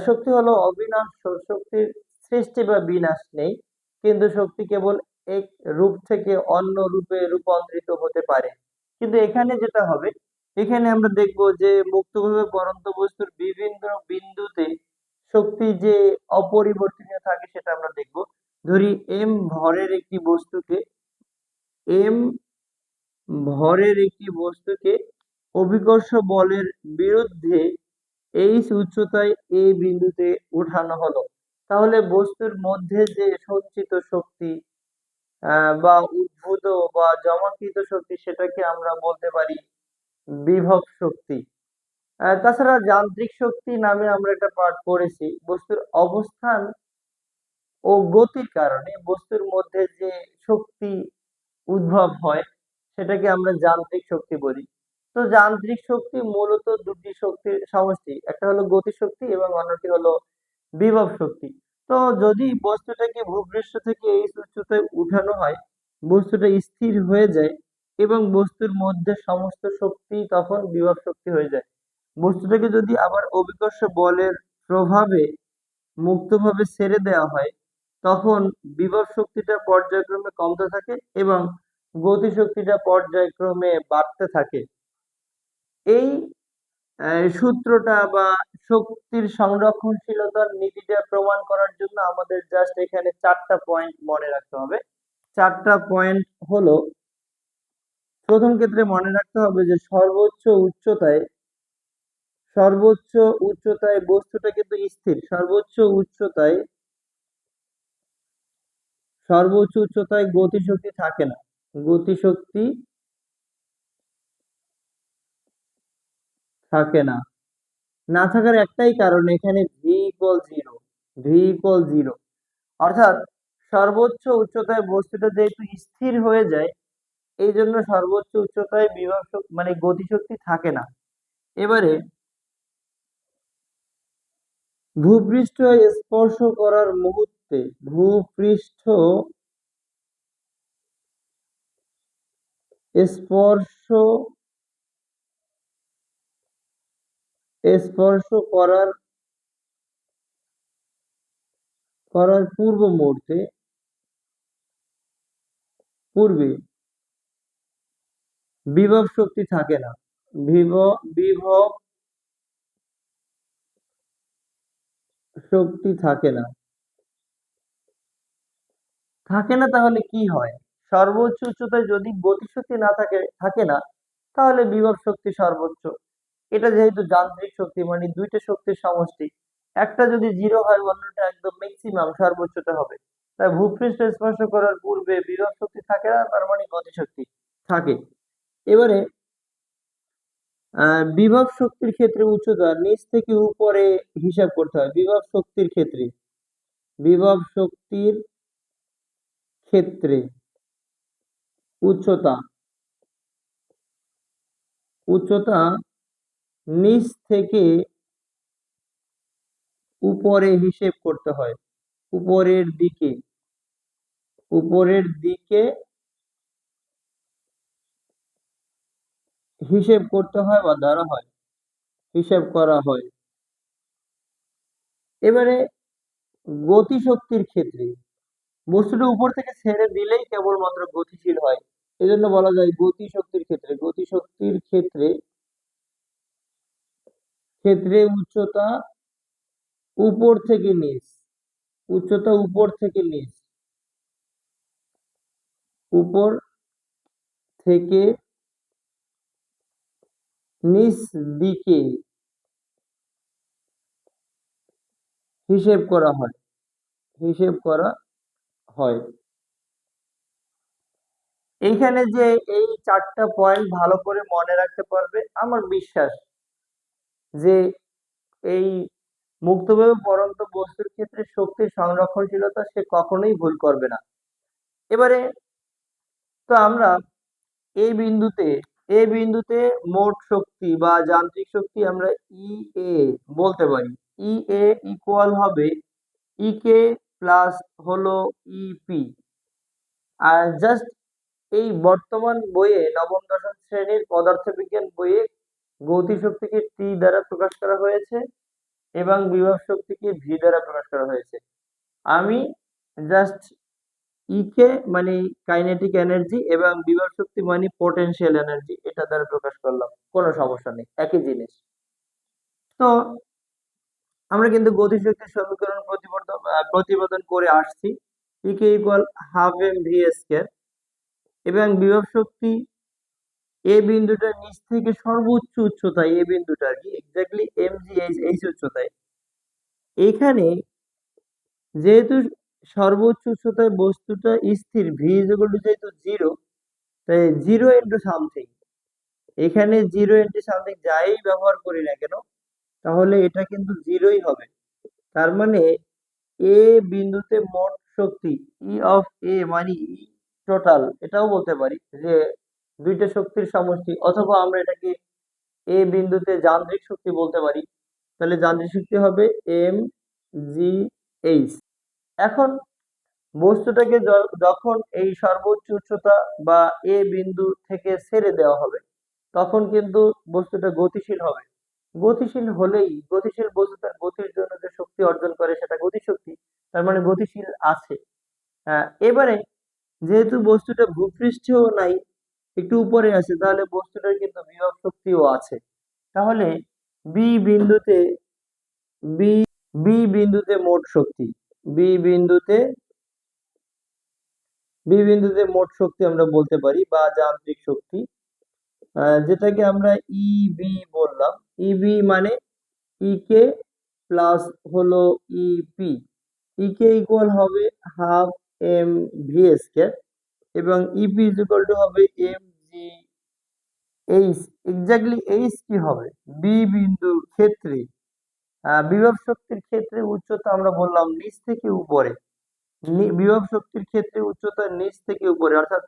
শক্তি হলো অবিনাশ্য, শক্তির সৃষ্টি বা বিনাশ নেই, কিন্তু শক্তি কেবল এক রূপ থেকে অন্য রূপে রূপান্তরিত হতে পারে। কিন্তু এখানে যেটা হবে, এখানে আমরা দেখব যে মুক্তভাবে পড়ন্ত বস্তুর বিভিন্ন বিন্দুতে শক্তি যে অপরিবর্তনীয় থাকে সেটা আমরা দেখব। ধরি এম ভরের একটি বস্তুকে, এম ভরের একটি বস্তুকে অভিকর্ষ বলের বিরুদ্ধে এইচ উচ্চতায় এ বিন্দুতে উঠানো হলো, তাহলে বস্তুর মধ্যে যে সঞ্চিত শক্তি বা উদ্ভূত বা জমাকৃত শক্তি সেটাকে আমরা বলতে পারি বিভব শক্তি। তাছাড়া যান্ত্রিক শক্তি নামে আমরা একটা পাঠ পড়েছি, বস্তুর অবস্থান ও গতির কারণে বস্তুর মধ্যে যে শক্তি উদ্ভব হয় সেটাকে আমরা যান্ত্রিক শক্তি বলি। তো যান্ত্রিক শক্তি মূলত দুটি শক্তির সমষ্টি, একটা হলো গতি শক্তি এবং অন্যটি হলো বিভব শক্তি। তো যদি বস্তুটাকে ভূপৃষ্ঠ থেকে এই উচ্চতায় উঠানো হয়, বস্তুটা স্থির হয়ে যায় এবং বস্তুর মধ্যে সমস্ত শক্তি তখন বিভব শক্তি হয়ে যায়। বস্তুটাকে যদি আবার অভিকর্ষ বলের প্রভাবে মুক্তভাবে ছেড়ে দেওয়া হয়, তখন বিভব শক্তিটা পর্যায়ক্রমে কমতে থাকে এবং গতি শক্তিটা পর্যায়ক্রমে বাড়তে থাকে। এই সূত্রটা বা শক্তির সংরক্ষণশীলতার নীতিটা প্রমাণ করার জন্য আমাদের জাস্ট এখানে চারটা পয়েন্ট মনে রাখতে হবে। চারটা পয়েন্ট হলো, প্রথম ক্ষেত্রে মনে রাখতে হবে যে সর্বোচ্চ উচ্চতায় বস্তুটা কিন্তু স্থির, সর্বোচ্চ উচ্চতায় গতিশক্তি থাকে না, গতিশক্তি থাকে না, না থাকার একটাই কারণ, এখানে V equal zero, V equal zero, অর্থাৎ সর্বোচ্চ উচ্চতায় বস্তুটা যেহেতু স্থির হয়ে যায়, এই জন্য সর্বোচ্চ উচ্চতায় বিভব শক্তি মানে গতিশক্তি থাকে না। এবারে ভূপৃষ্ঠ স্পর্শ করার মুহূর্তে ভূপৃষ্ঠ স্পর্শ স্পর্শ করার পূর্বে বিভব শক্তি থাকে না। বিভব শক্তি থাকে না তাহলে কি হয়? সর্বোচ্চ উচ্চতায় যদি গতিশক্তি না থাকে না, তাহলে বিভব শক্তি সর্বোচ্চ। এটা যেহেতু যান্ত্রিক শক্তি মানে দুইটা শক্তির সমষ্টি, একটা যদি জিরো হয় অন্যটা একদম ম্যাক্সিমাম সর্বোচ্চটা হবে। তাই ভূপৃষ্ঠ স্পর্শ করার পূর্বে বিভব শক্তি থাকে না, তার মানে গতিশক্তি থাকে। এবারে বিভব শক্তির ক্ষেত্রে উচ্চতা নিচ থেকে উপরে হিসাব করতে হয়। বিভব শক্তির ক্ষেত্রে উচ্চতা নিচ থেকে উপরে হিসেব করতে হয়। উপরের দিকে হিসেব করতে হয় বা হিসেব করা হয়। এবারে গতিশক্তির ক্ষেত্রে বস্তুটা উপর থেকে ছেড়ে দিলেই কেবলমাত্র গতিশীল হয়, এজন্য বলা যায় গতিশক্তির ক্ষেত্রে উচ্চতা উপর থেকে নিচ উপর থেকে নিচ দিকে হিসেব করা হয়। এইখানে যে এই 4টা পয়েন্ট ভালো করে মনে রাখতে পারবে, আমার বিশ্বাস যে এই মুক্তভাবে পড়ন্ত বস্তুর ক্ষেত্রে শক্তির সংরক্ষণশীলতা সে কখনোই ভুল করবে না। এবারে তো আমরা এই বিন্দুতে মোট শক্তি বা যান্ত্রিক শক্তি আমরা ই বলতে পারি। ই ইকুয়াল হবে কে প্লাস হলো ইপি। আর জাস্ট এই বর্তমান বইয়ে নবম দশম শ্রেণীর পদার্থবিজ্ঞান বইয়ে গতিশক্তিকে টি দ্বারা প্রকাশ করা হয়েছে এবং বিভব শক্তিকে ভি দ্বারা প্রকাশ করা হয়েছে। আমি জাস্ট কে মানে কাইনেটিক এনার্জি এবং বিভব শক্তি মানে পটেনশিয়াল এনার্জি, এটা দ্বারা প্রকাশ করলাম, কোনো সমস্যা নেই, একই জিনিস। তো আমরা কিন্তু গতিশক্তির সমীকরণ প্রতিপাদন করে আসছি। K equal half M V square এবং বিভব শক্তি বিন্দুটার নিচ থেকে সর্বোচ্চ উচ্চতায়, বিন্দুটা আর কি এক্স্যাক্টলি এইচ উচ্চতায়। এখানে যেহেতু সর্বোচ্চ উচ্চতায় বস্তুটা স্থির, ভি ইকুয়াল টু যেহেতু 0, তাই 0 ইন্টু সামথিং, এখানে 0 ইন্টু সামথিং যাই ব্যবহার করি না কেন তাহলে এটা কিন্তু 0ই হবে। তার মানে এ বিন্দুতে মোট শক্তি ই অফ এ মানে ই টোটাল, এটাও বলতে পারি যে দুইটা শক্তির সমষ্টি, অথবা আমরা এটাকে এ বিন্দুতে যান্ত্রিক শক্তি বলতে পারি। তাহলে যান্ত্রিক শক্তি হবে এম জি এইচ। এখন বস্তুটাকে যখন এই সর্বোচ্চ উচ্চতা বা এ বিন্দু থেকে ছেড়ে দেওয়া হবে তখন কিন্তু বস্তুটা গতিশীল হবে। গতিশীল বস্তু তার গতির জন্য যে শক্তি অর্জন করে সেটা গতিশক্তি, তার মানে গতিশীল আছে। এবারে যেহেতু বস্তুটা ভূপৃষ্ঠেও নাই, একটু উপরে আছে, তাহলে বস্তুটার কিন্তু বিভব শক্তিও আছে। তাহলে বি বিন্দুতে বি বি বিন্দুতে মোট শক্তি মোট শক্তি আমরা বলতে পারি বা যান্ত্রিক শক্তি, যেটাকে আমরা ইবি বললাম। ইবি মানে কে প্লাস হলো ইপি। কে ইকুয়াল হবে হাফ এম ভি স্কয়ার এবং ইপি ইকুয়াল টু হবে M G H. Exactly H কি হবে? বি বিন্দুর ক্ষেত্রে বিভব শক্তির ক্ষেত্রে উচ্চতা আমরা বললাম নিচ থেকে উপরে, বিভব শক্তির ক্ষেত্রে উচ্চতা নিচ থেকে উপরে, অর্থাৎ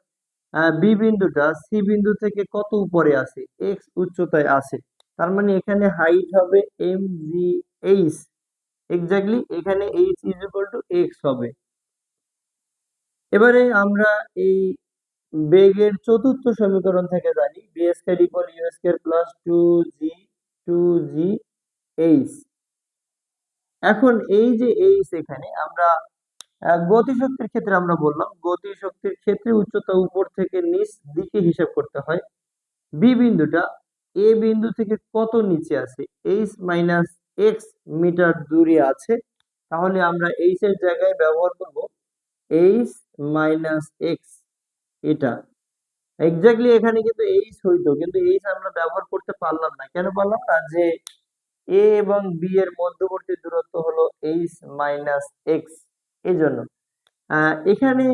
বি বিন্দুটা সি বিন্দু থেকে কত উপরে আছে? এক্স উচ্চতায় আছে। তার মানে এখানে হাইট হবে এম জি এইচ। এক্স্যাক্টলি এখানে H is equal to X হবে। এবারে আমরা এই বেগের চতুর্থ সমীকরণ থেকে জানি V square equal U square plus 2g H. এখন এই যে এইচ, এখানে আমরা গতিশক্তির ক্ষেত্রে আমরা বললাম গতিশক্তির ক্ষেত্রে উচ্চতা উপর থেকে নিচ দিকে হিসাব করতে হয়। বি বিন্দুটা এ বিন্দু থেকে কত নিচে আছে, এইচ মাইনাস এক্স মিটার দূরে আছে। তাহলে আমরা এইচ এর জায়গায় ব্যবহার করব এইচ মাইনাস এক্স। এটা এক্স্যাক্টলি এখানে কিন্তু এইচ হইতো, কিন্তু এইচ আমরা ব্যবহার করতে পারলাম না। কেন পারলাম না? যে এ এবং বি এর মধ্যবর্তী দূরত্ব হলো এইচ মাইনাস এক্স। এই জন্য এখানে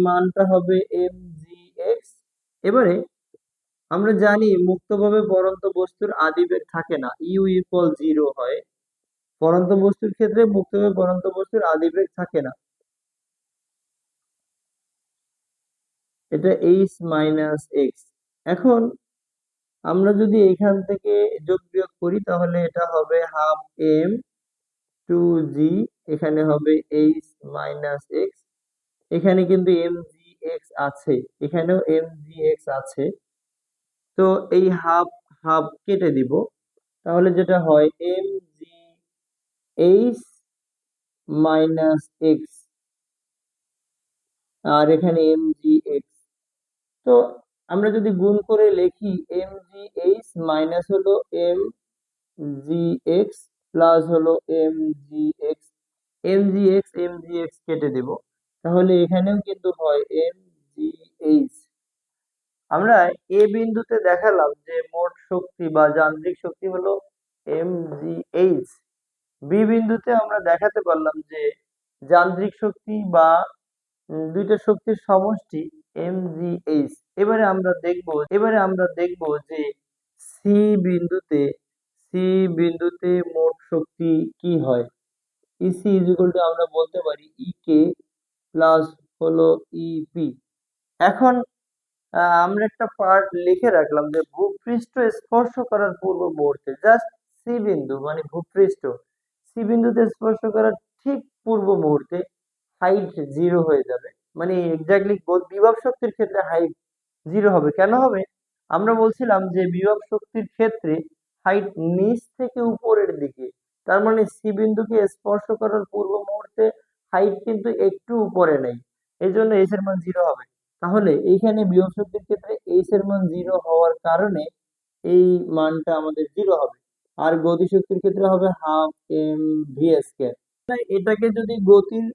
মানটা হবে এম জি এক্স। এবারে আমরা জানি মুক্তভাবে পড়ন্ত বস্তুর আদিবেগ থাকে না, ইউ ইকুয়াল 0 হয়। পড়ন্ত বস্তুর ক্ষেত্রে মুক্তভাবে পড়ন্ত বস্তুর আদিবেগ থাকে না, এটা এইচ মাইনাস এক্স। এখন আমরা যদি এখান থেকে যোগ বিয়োগ করি তাহলে এটা হবে হাফ এম 2g, এখানে হবে এইচ মাইনাস এক্স। এখানে কিন্তু এম জি এক্স আছে, এখানেও এম জি এক্স আছে। তো এই হাফ হাফ কেটে দিব, তাহলে যেটা হয় M G H minus X, আর এখানে এম জি এক্স। তো আমরা যদি গুণ করে লিখি এম জি এইচ মাইনাস হলো এম জি এক্স প্লাস হলো M G X, M G X M G X কেটে দেব, তাহলে এখানেও কিন্তু হয় এম জি এইচ। আমরা এ বিন্দুতে দেখালাম যে মোট শক্তি বা যান্ত্রিক শক্তি হলো এম জি এইচ। বি বিন্দুতে আমরা দেখাতে পারলাম যে যান্ত্রিক শক্তি বা দুইটা শক্তির সমষ্টি এম জি এইচ। এবারে আমরা দেখব যে সি বিন্দুতে সি বিন্দুতে মোট শক্তি কি হয়। ইসি ইজ ইকুয়াল টু আমরা বলতে পারি ই কে প্লাস হলো ইপি। এখন আমরা একটা পার্ট লিখে রাখলাম যে ভূপৃষ্ঠ স্পর্শ করার পূর্ব মুহূর্তে জাস্ট সি বিন্দু মানে ভূপৃষ্ঠ, সি বিন্দুতে স্পর্শ করার ঠিক পূর্ব মুহূর্তে হাইট 0 হয়ে যাবে। মানে এক্স্যাক্টলি বিভব শক্তির ক্ষেত্রে হাইট 0 হবে। কেন হবে? আমরা বলছিলাম যে বিভব শক্তির ক্ষেত্রে হাইট নিচ থেকে উপরের দিকে, তার মানে সি বিন্দুকে স্পর্শ করার পূর্ব মুহূর্তে হাইট কিন্তু একটু উপরে নেই, এই জন্য এইচ এর মান 0 হবে। তাহলে এইখানে বিভব শক্তির ক্ষেত্রে এইচ এর মান 0 হওয়ার কারণে এই মানটা আমাদের 0 হবে। আর গতিশক্তির ক্ষেত্রে হবে হাফ এম ভি স্কয়ার। এটাকে যদি গতির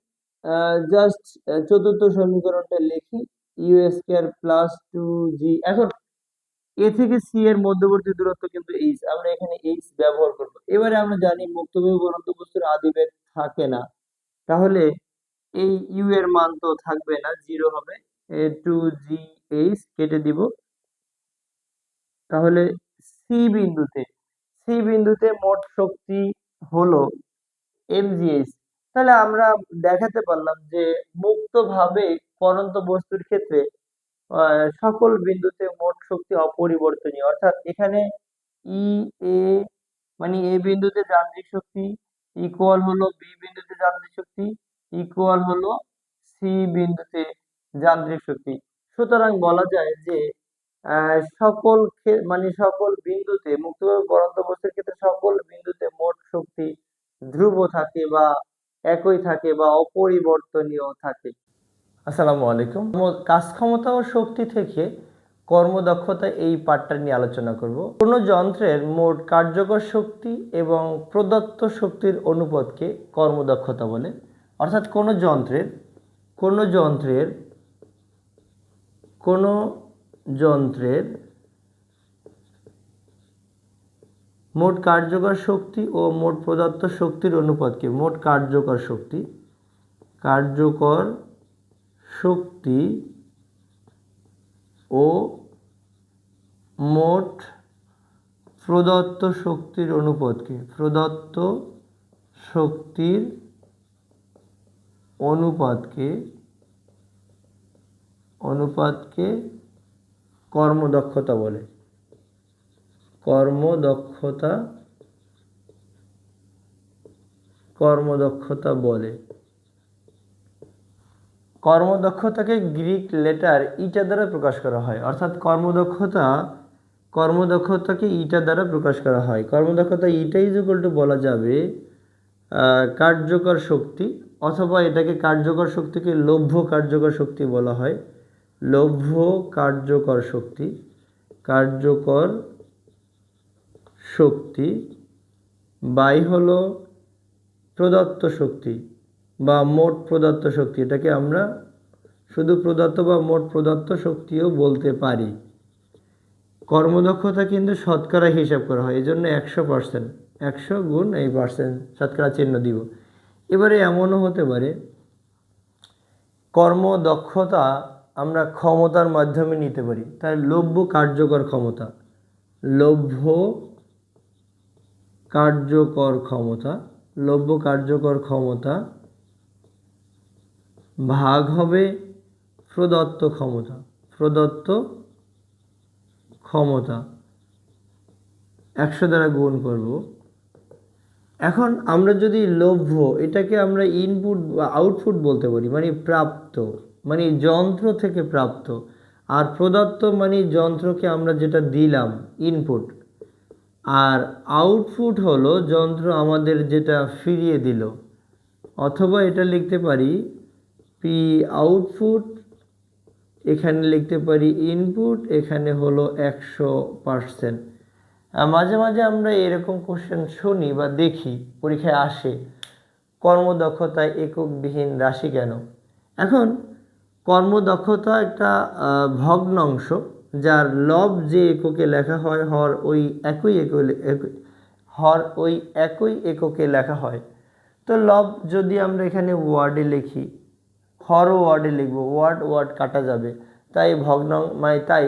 জাস্ট চতুর্থ সমীকরণটা লিখি ইউ স্কয়ার প্লাস 2g। এখন এ থেকে সি এর মধ্যবর্তী দূরত্ব কিন্তু এইচ, আমরা এখানে এইচ ব্যবহার করব। এবারে আমরা জানি মুক্তভাবে পড়ন্ত বস্তুর আদিবেগ থাকে না, তাহলে এই ইউ এর মান তো থাকবে না, 0 হবে। 2g এইচ কেটে দিব, তাহলে সি বিন্দুতে মোট শক্তি হলো এমজিএইচ। তাহলে আমরা দেখাতে পারলাম যে মুক্তভাবে পড়ন্ত বস্তুর ক্ষেত্রে সকল বিন্দুতে মোট শক্তি অপরিবর্তনীয়, অর্থাৎ এখানে ই এ মানে এ বিন্দুতে যান্ত্রিক শক্তি ইকুয়াল হলো বি বিন্দুতে যান্ত্রিক শক্তি ইকুয়াল হলো সি বিন্দুতে যান্ত্রিক শক্তি। সুতরাং বলা যায় যে সকল বিন্দুতে মুক্তভাবে পড়ন্ত বস্তুর ক্ষেত্রে সকল বিন্দুতে মোট শক্তি ধ্রুব থাকে বা একই থাকে বা অপরিবর্তনীয় থাকে। আসসালামু আলাইকুম। কাজ ক্ষমতা ও শক্তি থেকে কর্মদক্ষতা এই পার্টটা নিয়ে আলোচনা করব। কোনো যন্ত্রের মোট কার্যকর শক্তি এবং প্রদত্ত শক্তির অনুপাতকে কর্মদক্ষতা বলে। অর্থাৎ কোনো যন্ত্রের মোট কার্যকর শক্তি ও মোট প্রদত্ত শক্তির অনুপাতকে মোট কার্যকর শক্তি ও মোট প্রদত্ত শক্তির অনুপাতকে কর্মদক্ষতা বলে। কর্মদক্ষতাকে গ্রিক লেটার ইটা দ্বারা প্রকাশ করা হয়, অর্থাৎ কর্মদক্ষতাকে ইটা দ্বারা প্রকাশ করা হয়। কর্মদক্ষতা ইটা ইজ ইকুয়াল টু বলা যাবে কার্যকর শক্তি, অথবা এটাকে কার্যকর শক্তিকে লভ্য কার্যকর শক্তি বলা হয়। লভ্য কার্যকর শক্তি, কার্যকর শক্তি বাই হলো প্রদত্ত শক্তি বা মোট প্রদত্ত শক্তি। এটাকে আমরা শুধু প্রদত্ত বা মোট প্রদত্ত শক্তিও বলতে পারি। কর্মদক্ষতা কিন্তু শতকরা হিসাব করা হয়, এই জন্য 100%, 100 গুণ এই পার্সেন্ট শতকরা চিহ্ন দিব। এবারে এমনও হতে পারে কর্মদক্ষতা আমরা ক্ষমতার মাধ্যমে নিতে পারি, তাই লভ্য কার্যকর ক্ষমতা, লভ্য কার্যকর ক্ষমতা, লভ্য কার্যকর ক্ষমতা ভাগ হবে প্রদত্ত ক্ষমতা, প্রদত্ত ক্ষমতা 100 দ্বারা গুণ করব। এখন আমরা যদি লভ্য এটাকে আমরা ইনপুট বা আউটপুট বলতে পারি, মানে প্রাপ্ত, মানে যন্ত্র থেকে প্রাপ্ত, আর প্রদত্ত মানে যন্ত্রকে আমরা যেটা দিলাম ইনপুট, আর আউটপুট হলো যন্ত্র আমাদের যেটা ফিরিয়ে দিল। অথবা এটা লিখতে পারি পি আউটপুট, এখানে লিখতে পারি ইনপুট, এখানে হলো 100%। মাঝে মাঝে আমরা এরকম কোশ্চেন শুনি বা দেখি পরীক্ষায় আসে, কর্মদক্ষতায় এককবিহীন রাশি কেন? এখন কর্মদক্ষতা একটা ভগ্নাংশ, যার লব যে এককে লেখা হয় হর ওই একই এককে লেখা হয়। তো লব যদি আমরা এখানে ওয়ার্ডে লিখি, হরও ওয়ার্ডে লিখব, ওয়ার্ড কাটা যাবে, তাই তাই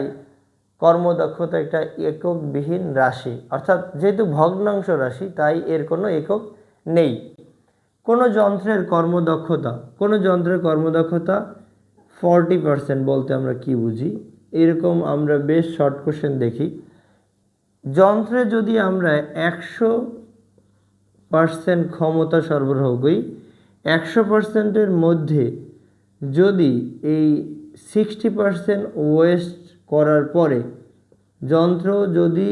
কর্মদক্ষতা একটা এককবিহীন রাশি, অর্থাৎ যেহেতু ভগ্নাংশ রাশি তাই এর কোনো একক নেই। কোনো যন্ত্রের কর্মদক্ষতা 40% বলতে আমরা কি বুঝি, এরকম আমরা বেশ শর্ট কোশ্চেন দেখি। যন্ত্রে যদি আমরা 100% ক্ষমতা সরবরাহ করি, 100%-এর মধ্যে যদি এই 60% ওয়েস্ট করার পরে যন্ত্র যদি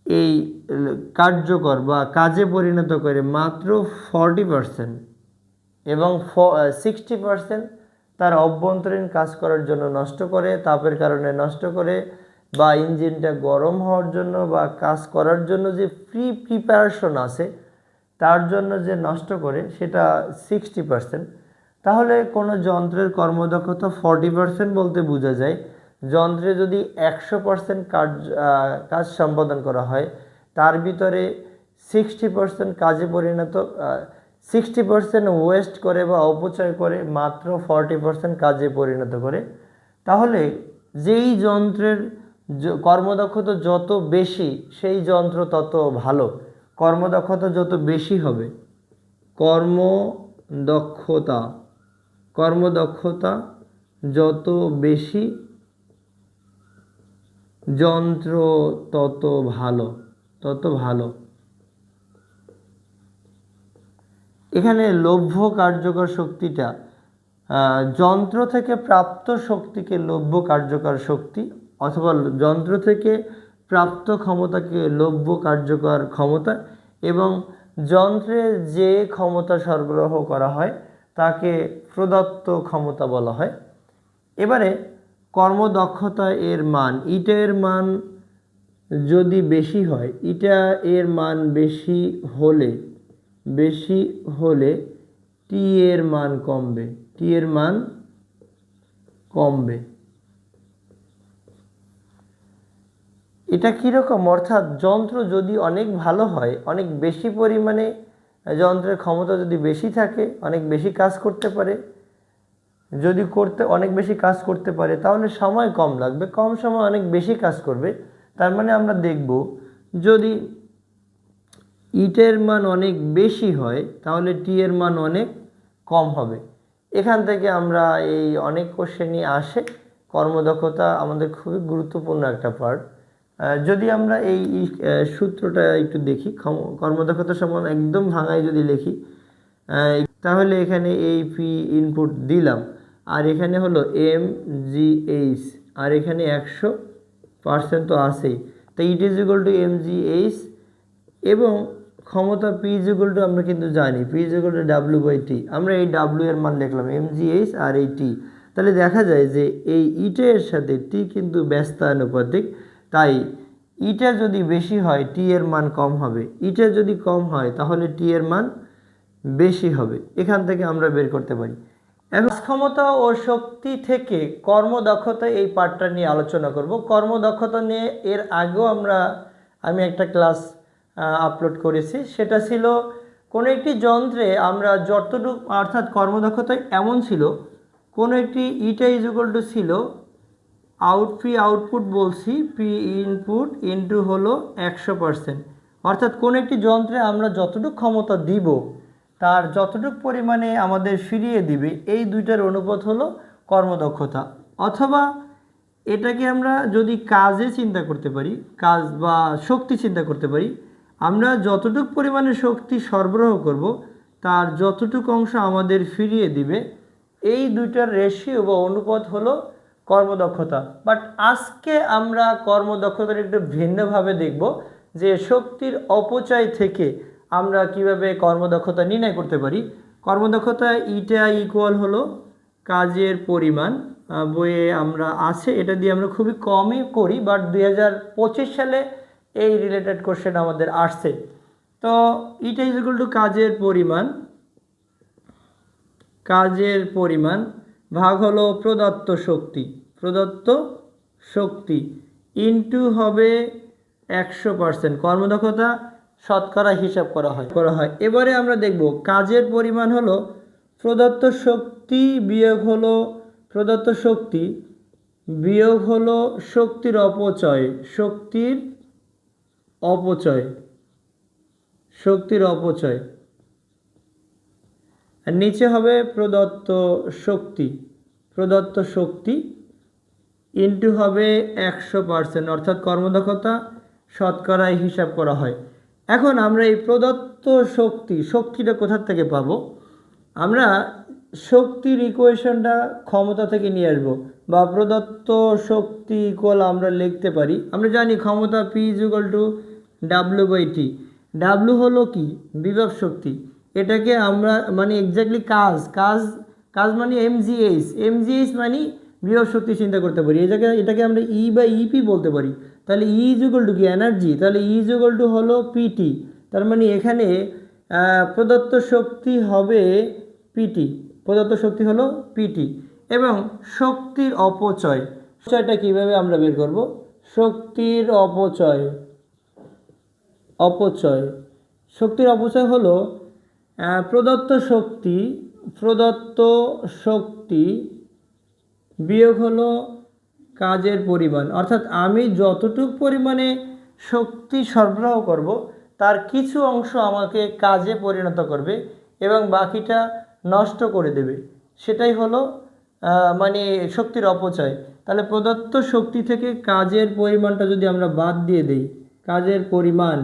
এই কার্যকর বা কাজে পরিণত করে মাত্র 40%, এবং 60% তার অভ্যন্তরীণ কাজ করার জন্য নষ্ট করে, তাপের কারণে নষ্ট করে, বা ইঞ্জিনটা গরম হওয়ার জন্য বা কাজ করার জন্য যে প্রিপারেশন আছে তার জন্য যে নষ্ট করে, সেটা 60%, তাহলে কোনো যন্ত্রের কর্মদক্ষতা 40% বলতে বোঝা যায় যন্ত্রে যদি 100% কাজ সম্পাদন করা হয়, তার ভিতরে 60% কাজে পরিণত 60% ওয়েস্ট করে বা অপচয় করে, মাত্র 40% কাজে পরিণত করে। তাহলে যেই যন্ত্রের কর্মদক্ষতা যত বেশি সেই যন্ত্র তত ভালো। কর্মদক্ষতা যত বেশি হবে, কর্মদক্ষতা যত বেশি যন্ত্র তত ভালো। এখানে লভ্য কার্যকর শক্তিটা যন্ত্র থেকে প্রাপ্ত শক্তিকে লভ্য কার্যকর শক্তি, অথবা যন্ত্র থেকে প্রাপ্ত ক্ষমতাকে লভ্য কার্যকর ক্ষমতা, এবং যন্ত্রে যে ক্ষমতা সরবরাহ করা হয় তাকে প্রদত্ত ক্ষমতা বলা হয়। এবারে কর্মদক্ষতা এর মান, ইটা এর মান যদি বেশি হয়, ইটা এর মান বেশি হলে টি এর মান কমবে। এটা কীরকম? অর্থাৎ যন্ত্র যদি অনেক ভালো হয়, অনেক বেশি পরিমাণে যন্ত্রের ক্ষমতা যদি বেশি থাকে, অনেক বেশি কাজ করতে পারে, অনেক বেশি কাজ করতে পারে, তাহলে সময় কম লাগবে, কম সময় অনেক বেশি কাজ করবে। তার মানে আমরা দেখব যদি ইটের মান অনেক বেশি হয় তাহলে টি এর মান অনেক কম হবে। এখান থেকে আমরা এই অনেক কোশ্চেনই আসে, কর্মদক্ষতা আমাদের খুবই গুরুত্বপূর্ণ একটা পার্ট। যদি আমরা এই সূত্রটা একটু দেখি, কর্মদক্ষতা সমান একদম ভাঙায় যদি লিখি, তাহলে এখানে এই পি ইনপুট দিলাম, আর এখানে হলো mgh, আর এখানে 100% তো আছেই, তো it is equal two mgh, এবং ক্ষমতা পি ইজ ইকুয়াল টু আমরা কিন্তু জানি P is equal two w/t। আমরা এই w এর মান লিখলাম mgh আর এই টি। তাহলে দেখা যায় যে এই ইটা এর সাথে টি কিন্তু ব্যস্তানুপাতিক, তাই ইটা যদি বেশি হয় টি এর মান কম হবে, ইটা যদি কম হয় তাহলে টি এর মান বেশি হবে। এখান থেকে আমরা বের করতে পারি। এখন ক্ষমতা ও শক্তি থেকে কর্মদক্ষতা এই পার্টটা নিয়ে আলোচনা করব। কর্মদক্ষতা নিয়ে এর আগেও আমি একটা ক্লাস আপলোড করেছি, সেটা ছিল কোনো একটি যন্ত্রে আমরা যতটুকু, অর্থাৎ কর্মদক্ষতা এমন ছিল কোনো একটি ইটা ইজ ইকুয়াল টু ছিল আউটপুট বলছি পি ইনপুট ইনটু হলো 100%, অর্থাৎ কোনো একটি যন্ত্রে আমরা যতটুকু ক্ষমতা দিব তার যতটুকু পরিমাণে আমাদের ফিরিয়ে দিবে, এই দুইটার অনুপাত হলো কর্মদক্ষতা। অথবা এটাকে আমরা যদি কাজে চিন্তা করতে পারি, কাজ বা শক্তি চিন্তা করতে পারি, আমরা যতটুকু পরিমাণে শক্তি সরবরাহ করব তার যতটুকু অংশ আমাদের ফিরিয়ে দিবে, এই দুইটার রেশিও বা অনুপাত হলো কর্মদক্ষতা। বাট আজকে আমরা কর্মদক্ষতার একটু ভিন্নভাবে দেখব, যে শক্তির অপচয় থেকে আমরা কিভাবে কর্মদক্ষতা নির্ণয় করতে পারি। কর্মদক্ষতা ইটা ইকুয়াল হলো কাজের পরিমাণ, বইয়ে আমরা আছে, এটা দিয়ে আমরা খুবই কমই করি, বাট 2025 সালে এই রিলেটেড কোশ্চেন আমাদের আসছে। তো ইটা ইজ ইকুয়াল টু কাজের পরিমাণ ভাগ হলো প্রদত্ত শক্তি ইনটু হবে 100%। কর্মদক্ষতা শতকরা হিসাব করা হয়। এবারে আমরা দেখব কাজের পরিমাণ হলো প্রদত্ত শক্তি বিয়োগ হলো শক্তির অপচয়, আর নিচে হবে প্রদত্ত শক্তি ইনটু হবে 100%, অর্থাৎ কর্মদক্ষতা শতকরায় হিসাব করা হয়। এখন আমরা এই প্রদত্ত শক্তিটা কোথা থেকে পাবো? আমরা শক্তির ইকুয়েশনটা ক্ষমতা থেকে নিয়ে আসবো, বা প্রদত্ত শক্তি ইকুয়াল আমরা লিখতে পারি, আমরা জানি ক্ষমতা P is equal two w/t। W হলো কি? বিভব শক্তি। এটাকে আমরা মানে এক্স্যাক্টলি কাজ মানে mgh মানে বিভব শক্তি চিন্তা করতে পারি। এটাকে আমরা E/EP বলতে পারি। তাহলে E ইজ ইকুয়াল টু কি? এনার্জি। তাহলে E ইজ ইকুয়াল টু হলো পিটি। তার মানে এখানে প্রদত্ত শক্তি হবে পিটি। এবং শক্তির অপচয়টা কিভাবে আমরা বের করব? শক্তির অপচয় হলো প্রদত্ত শক্তি বিয়োগ হলো কাজের পরিমাণ, অর্থাৎ আমি যতটুকু পরিমাণে শক্তি সরবরাহ করব তার কিছু অংশ আমাকে কাজে পরিণত করবে এবং বাকিটা নষ্ট করে দেবে, সেটাই হলো মানে শক্তির অপচয়। তাহলে প্রদত্ত শক্তি থেকে কাজের পরিমাণটা যদি আমরা বাদ দিয়ে দিই, কাজের পরিমাণ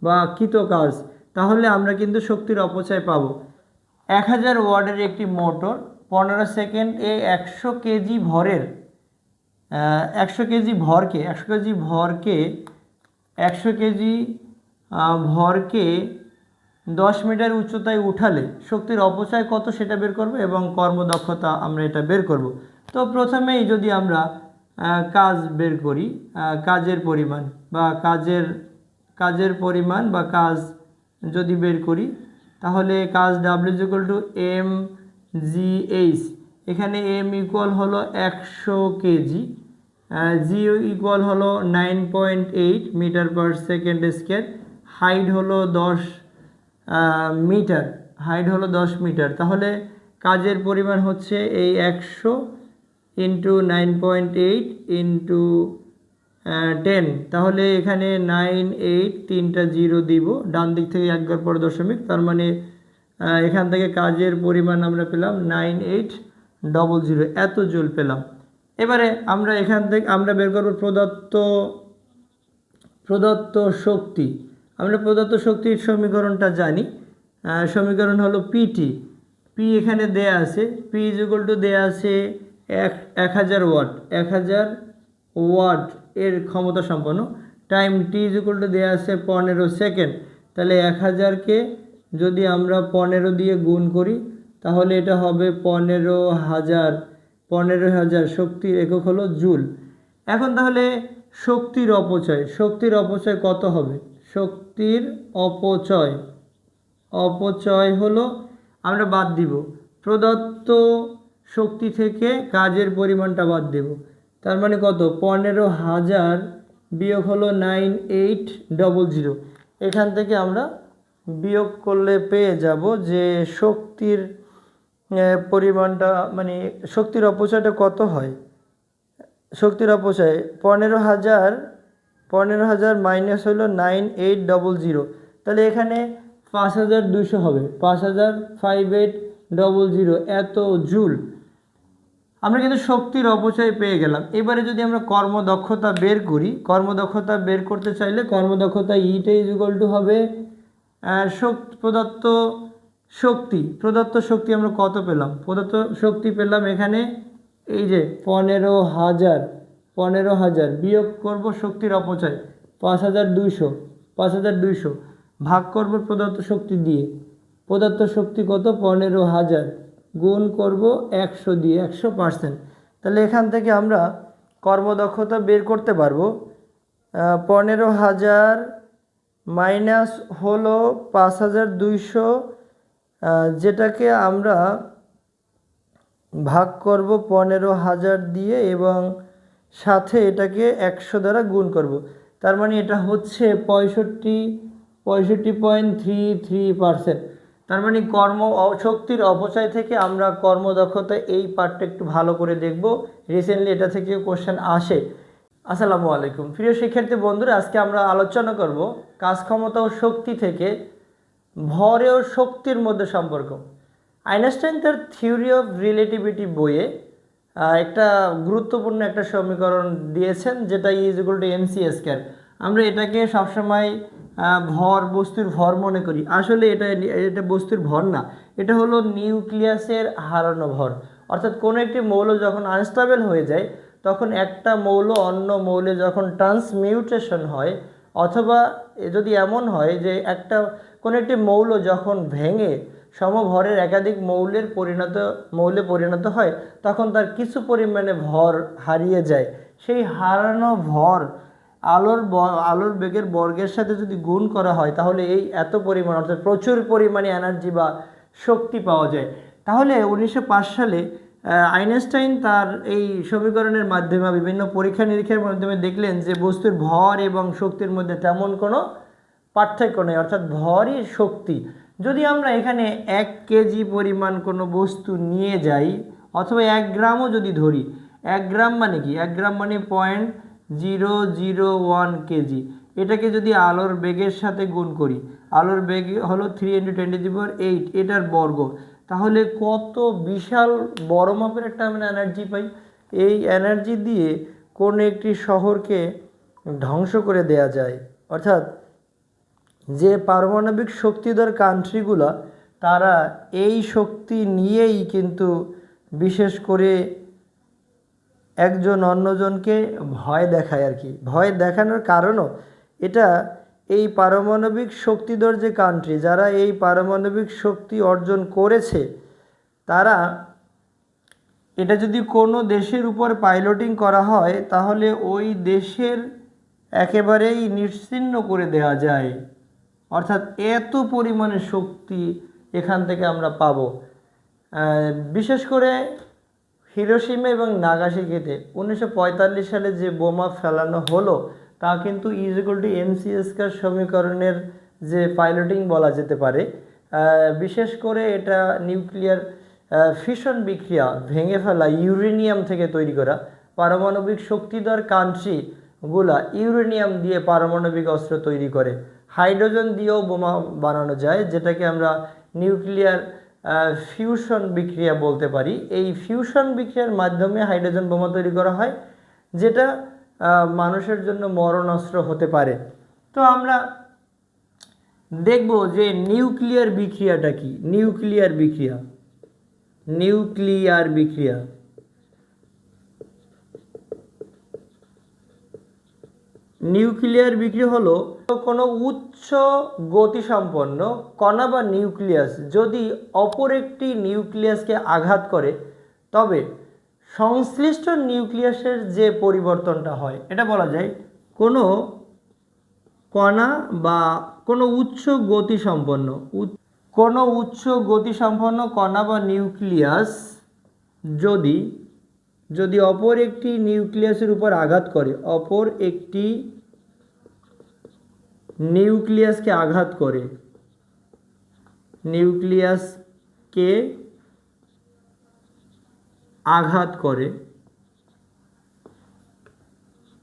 বা কৃত কাজ, তাহলে আমরা কিন্তু শক্তির অপচয় পাবো। 1000 ওয়াটের একটি মোটর 15 সেকেন্ডে 100 কেজি ভরকে 10 মিটার উচ্চতায় উঠালে শক্তির অপচয় কত সেটা বের করব, এবং কর্মদক্ষতা আমরা এটা বের করব। তো প্রথমেই যদি আমরা কাজ বের করি, কাজের পরিমাণ বা কাজ যদি বের করি, তাহলে কাজ W = mgh। এখানে m ইকুয়াল হলো 100 কেজি, g ইকুয়াল হলো 9.8 metre per second square, height হলো 10 মিটার। তাহলে কাজের পরিমাণ হচ্ছে এই 100 ইন্টু 9.8 ইন্টু 10। তাহলে এখানে 98, 3টা 0 দিব, ডান দিক থেকে একবার পর দশমিক, তার মানে এখান থেকে কাজের পরিমাণ আমরা পেলাম 9800, এত জুল পেলাম। এবারে আমরা এখান থেকে আমরা বের করব প্রদত্ত শক্তি। আমরা প্রদত্ত শক্তির সমীকরণটা জানি, সমীকরণ হলো পিটি। পি এখানে দেয়া আছে, পি ইজ ইকুয়াল টু দেয়া আছে 1000 ওয়াট, 1000 ওয়াট এর ক্ষমতা সম্পন্ন, time T is equal two দেয়া আছে 15 সেকেন্ড। তাহলে 1000কে যদি আমরা 15 দিয়ে গুণ করি তাহলে এটা হবে 15,000 শক্তির একক হলো জুল। এখন তাহলে শক্তির অপচয় কত হবে? শক্তির অপচয় হলো, আমরা বাদ দিব প্রদত্ত শক্তি থেকে কাজের পরিমাণটা বাদ দেব। তার মানে কত? 15,000 বিয়োগ হলো 9800। এখান থেকে আমরা বিয়োগ করলে পেয়ে যাব যে শক্তির পরিমাণটা, মানে শক্তির অপচয়টা কত হয়। শক্তির অপচয় 15,000 মাইনাস হলো 9800, তাহলে এখানে 5200 হবে, 55,800 এত জুল। আমরা কিন্তু শক্তির অপচয় পেয়ে গেলাম। এবারে যদি আমরা কর্মদক্ষতা বের করি, কর্মদক্ষতা বের করতে চাইলে কর্মদক্ষতা ইটা ইজ ইকুয়াল টু হবে প্রদত্ত শক্তি আমরা কত পেলাম? প্রদত্ত শক্তি পেলাম এখানে এই যে 15,000 বিয়োগ করব শক্তির অপচয় 5,200 ভাগ করব প্রদত্ত শক্তি দিয়ে। প্রদত্ত শক্তি কত? 15,000 গুণ করব 100 দিয়ে, 100%। তাহলে এখান থেকে আমরা কর্মদক্ষতা বের করতে পারবো 15,000 মাইনাস হলো 5,200, যেটাকে আমরা ভাগ করব 15,000 দিয়ে এবং সাথে এটাকে 100 দ্বারা গুণ করব। তার মানে এটা হচ্ছে 65.33%। তার মানে শক্তির অপচয় থেকে আমরা কর্মদক্ষতা এই পার্টটা একটু ভালো করে দেখব। রিসেন্টলি এটা থেকে কোশ্চেন আসে। আসসালামু আলাইকুম প্রিয় শিক্ষার্থী বন্ধুরা, আজকে আমরা আলোচনা করব কাজ ক্ষমতা ও শক্তি থেকে ভরে ও শক্তির মধ্যে সম্পর্ক। আইনস্টাইন তার থিওরি অফ রিলেটিভিটি বইয়ে একটা গুরুত্বপূর্ণ একটা সমীকরণ দিয়েছেন, যেটা is equal to MC square. আমরা এটাকে সবসময় বস্তুর ভর মনে করি। আসলে এটা বস্তুর ভর না, এটা হলো নিউক্লিয়াসের হারানো ভর। অর্থাৎ কোনো একটি মৌল যখন আনস্টেবল হয়ে যায় তখন একটা মৌল অন্য মৌলে যখন ট্রান্সমিউটেশন হয়, অথবা যদি এমন হয় যে কোনো একটি মৌল যখন ভেঙে সমভরের একাধিক মৌলে পরিণত হয়, তখন তার কিছু পরিমাণে ভর হারিয়ে যায়। সেই হারানো ভর আলোর বেগের বর্গের সাথে যদি গুণ করা হয় তাহলে এই এত পরিমাণ, অর্থাৎ প্রচুর পরিমাণে এনার্জি বা শক্তি পাওয়া যায়। তাহলে 1905 সালে আইনস্টাইন তার এই সমীকরণের মাধ্যমে বিভিন্ন পরীক্ষা নিরীক্ষার মাধ্যমে দেখলেন যে বস্তুর ভর এবং শক্তির মধ্যে তেমন কোনো পার্থক্য নেই, অর্থাৎ ভরই শক্তি। যদি আমরা এখানে 1 কেজি পরিমাণ কোনো বস্তু নিয়ে যাই অথবা 1 গ্রামও যদি ধরি, 1 গ্রাম মানে কি? 1 গ্রাম মানে 0.001 কেজি। এটাকে যদি আলোর বেগের সাথে গুণ করি, আলোর বেগ হলো 3 × 10⁸, এটার বর্গ, তাহলে কত বিশাল বড় মাপের একটা আমরা এনার্জি পাই। এই এনার্জি দিয়ে কোনো একটি শহরকে ধ্বংস করে দেয়া যায়। অর্থাৎ যে পারমাণবিক শক্তিধর কান্ট্রিগুলো, তারা এই শক্তি নিয়েই কিন্তু বিশেষ করে একজন অন্যজনকে ভয় দেখায় আর কি। ভয় দেখানোর কারণও এটা, এই পারমাণবিক শক্তিধর যে কান্ট্রি, যারা এই পারমাণবিক শক্তি অর্জন করেছে, তারা এটা যদি কোনো দেশের উপর পাইলটিং করা হয় তাহলে ওই দেশের একেবারেই নিশ্চিহ্ন করে দেওয়া যায়। অর্থাৎ এত পরিমাণে শক্তি এখান থেকে আমরা পাব। বিশেষ করে হিরোশিমা এবং নাগাসাকিতে 1945 সালে যে বোমা ফেলানো হলো, তা কিন্তু is equal to MC square সমীকরণের যে পাইলটিং বলা যেতে পারে। বিশেষ করে এটা নিউক্লিয়ার ফিশন বিক্রিয়া, ভেঙে ফেলা ইউরেনিয়াম থেকে তৈরি করা। পারমাণবিক শক্তিধর কান্ট্রিগুলা ইউরেনিয়াম দিয়ে পারমাণবিক অস্ত্র তৈরি করে। হাইড্রোজেন দিয়েও বোমা বানানো যায়, যেটাকে আমরা নিউক্লিয়ার ফিউশন বিক্রিয়া বলতে পারি। এই ফিউশন বিক্রিয়ার মাধ্যমে হাইড্রোজেন বোমা তৈরি করা হয়, যেটা মানুষের জন্য মরণাস্ত্র হতে পারে। তো আমরা দেখব যে নিউক্লিয়ার বিক্রিয়াটা কি। নিউক্লিয়ার বিক্রিয়া নিউক্লিয়ার বিক্রিয়া। নিউক্লিয়ার বিক্রিয়া হলো কোনো উচ্চ গতিসম্পন্ন কণা বা নিউক্লিয়াস যদি অপর একটি নিউক্লিয়াসকে আঘাত করে, তবে সংশ্লিষ্ট নিউক্লিয়াসের যে পরিবর্তনটা হয় এটা বলা যায় কোনো কণা বা কোনো উচ্চ গতিসম্পন্ন কণা বা নিউক্লিয়াস যদি অপর একটি নিউক্লিয়াসের উপর আঘাত করে, অপর একটি নিউক্লিয়াসকে আঘাত করে, নিউক্লিয়াসকে আঘাত করে,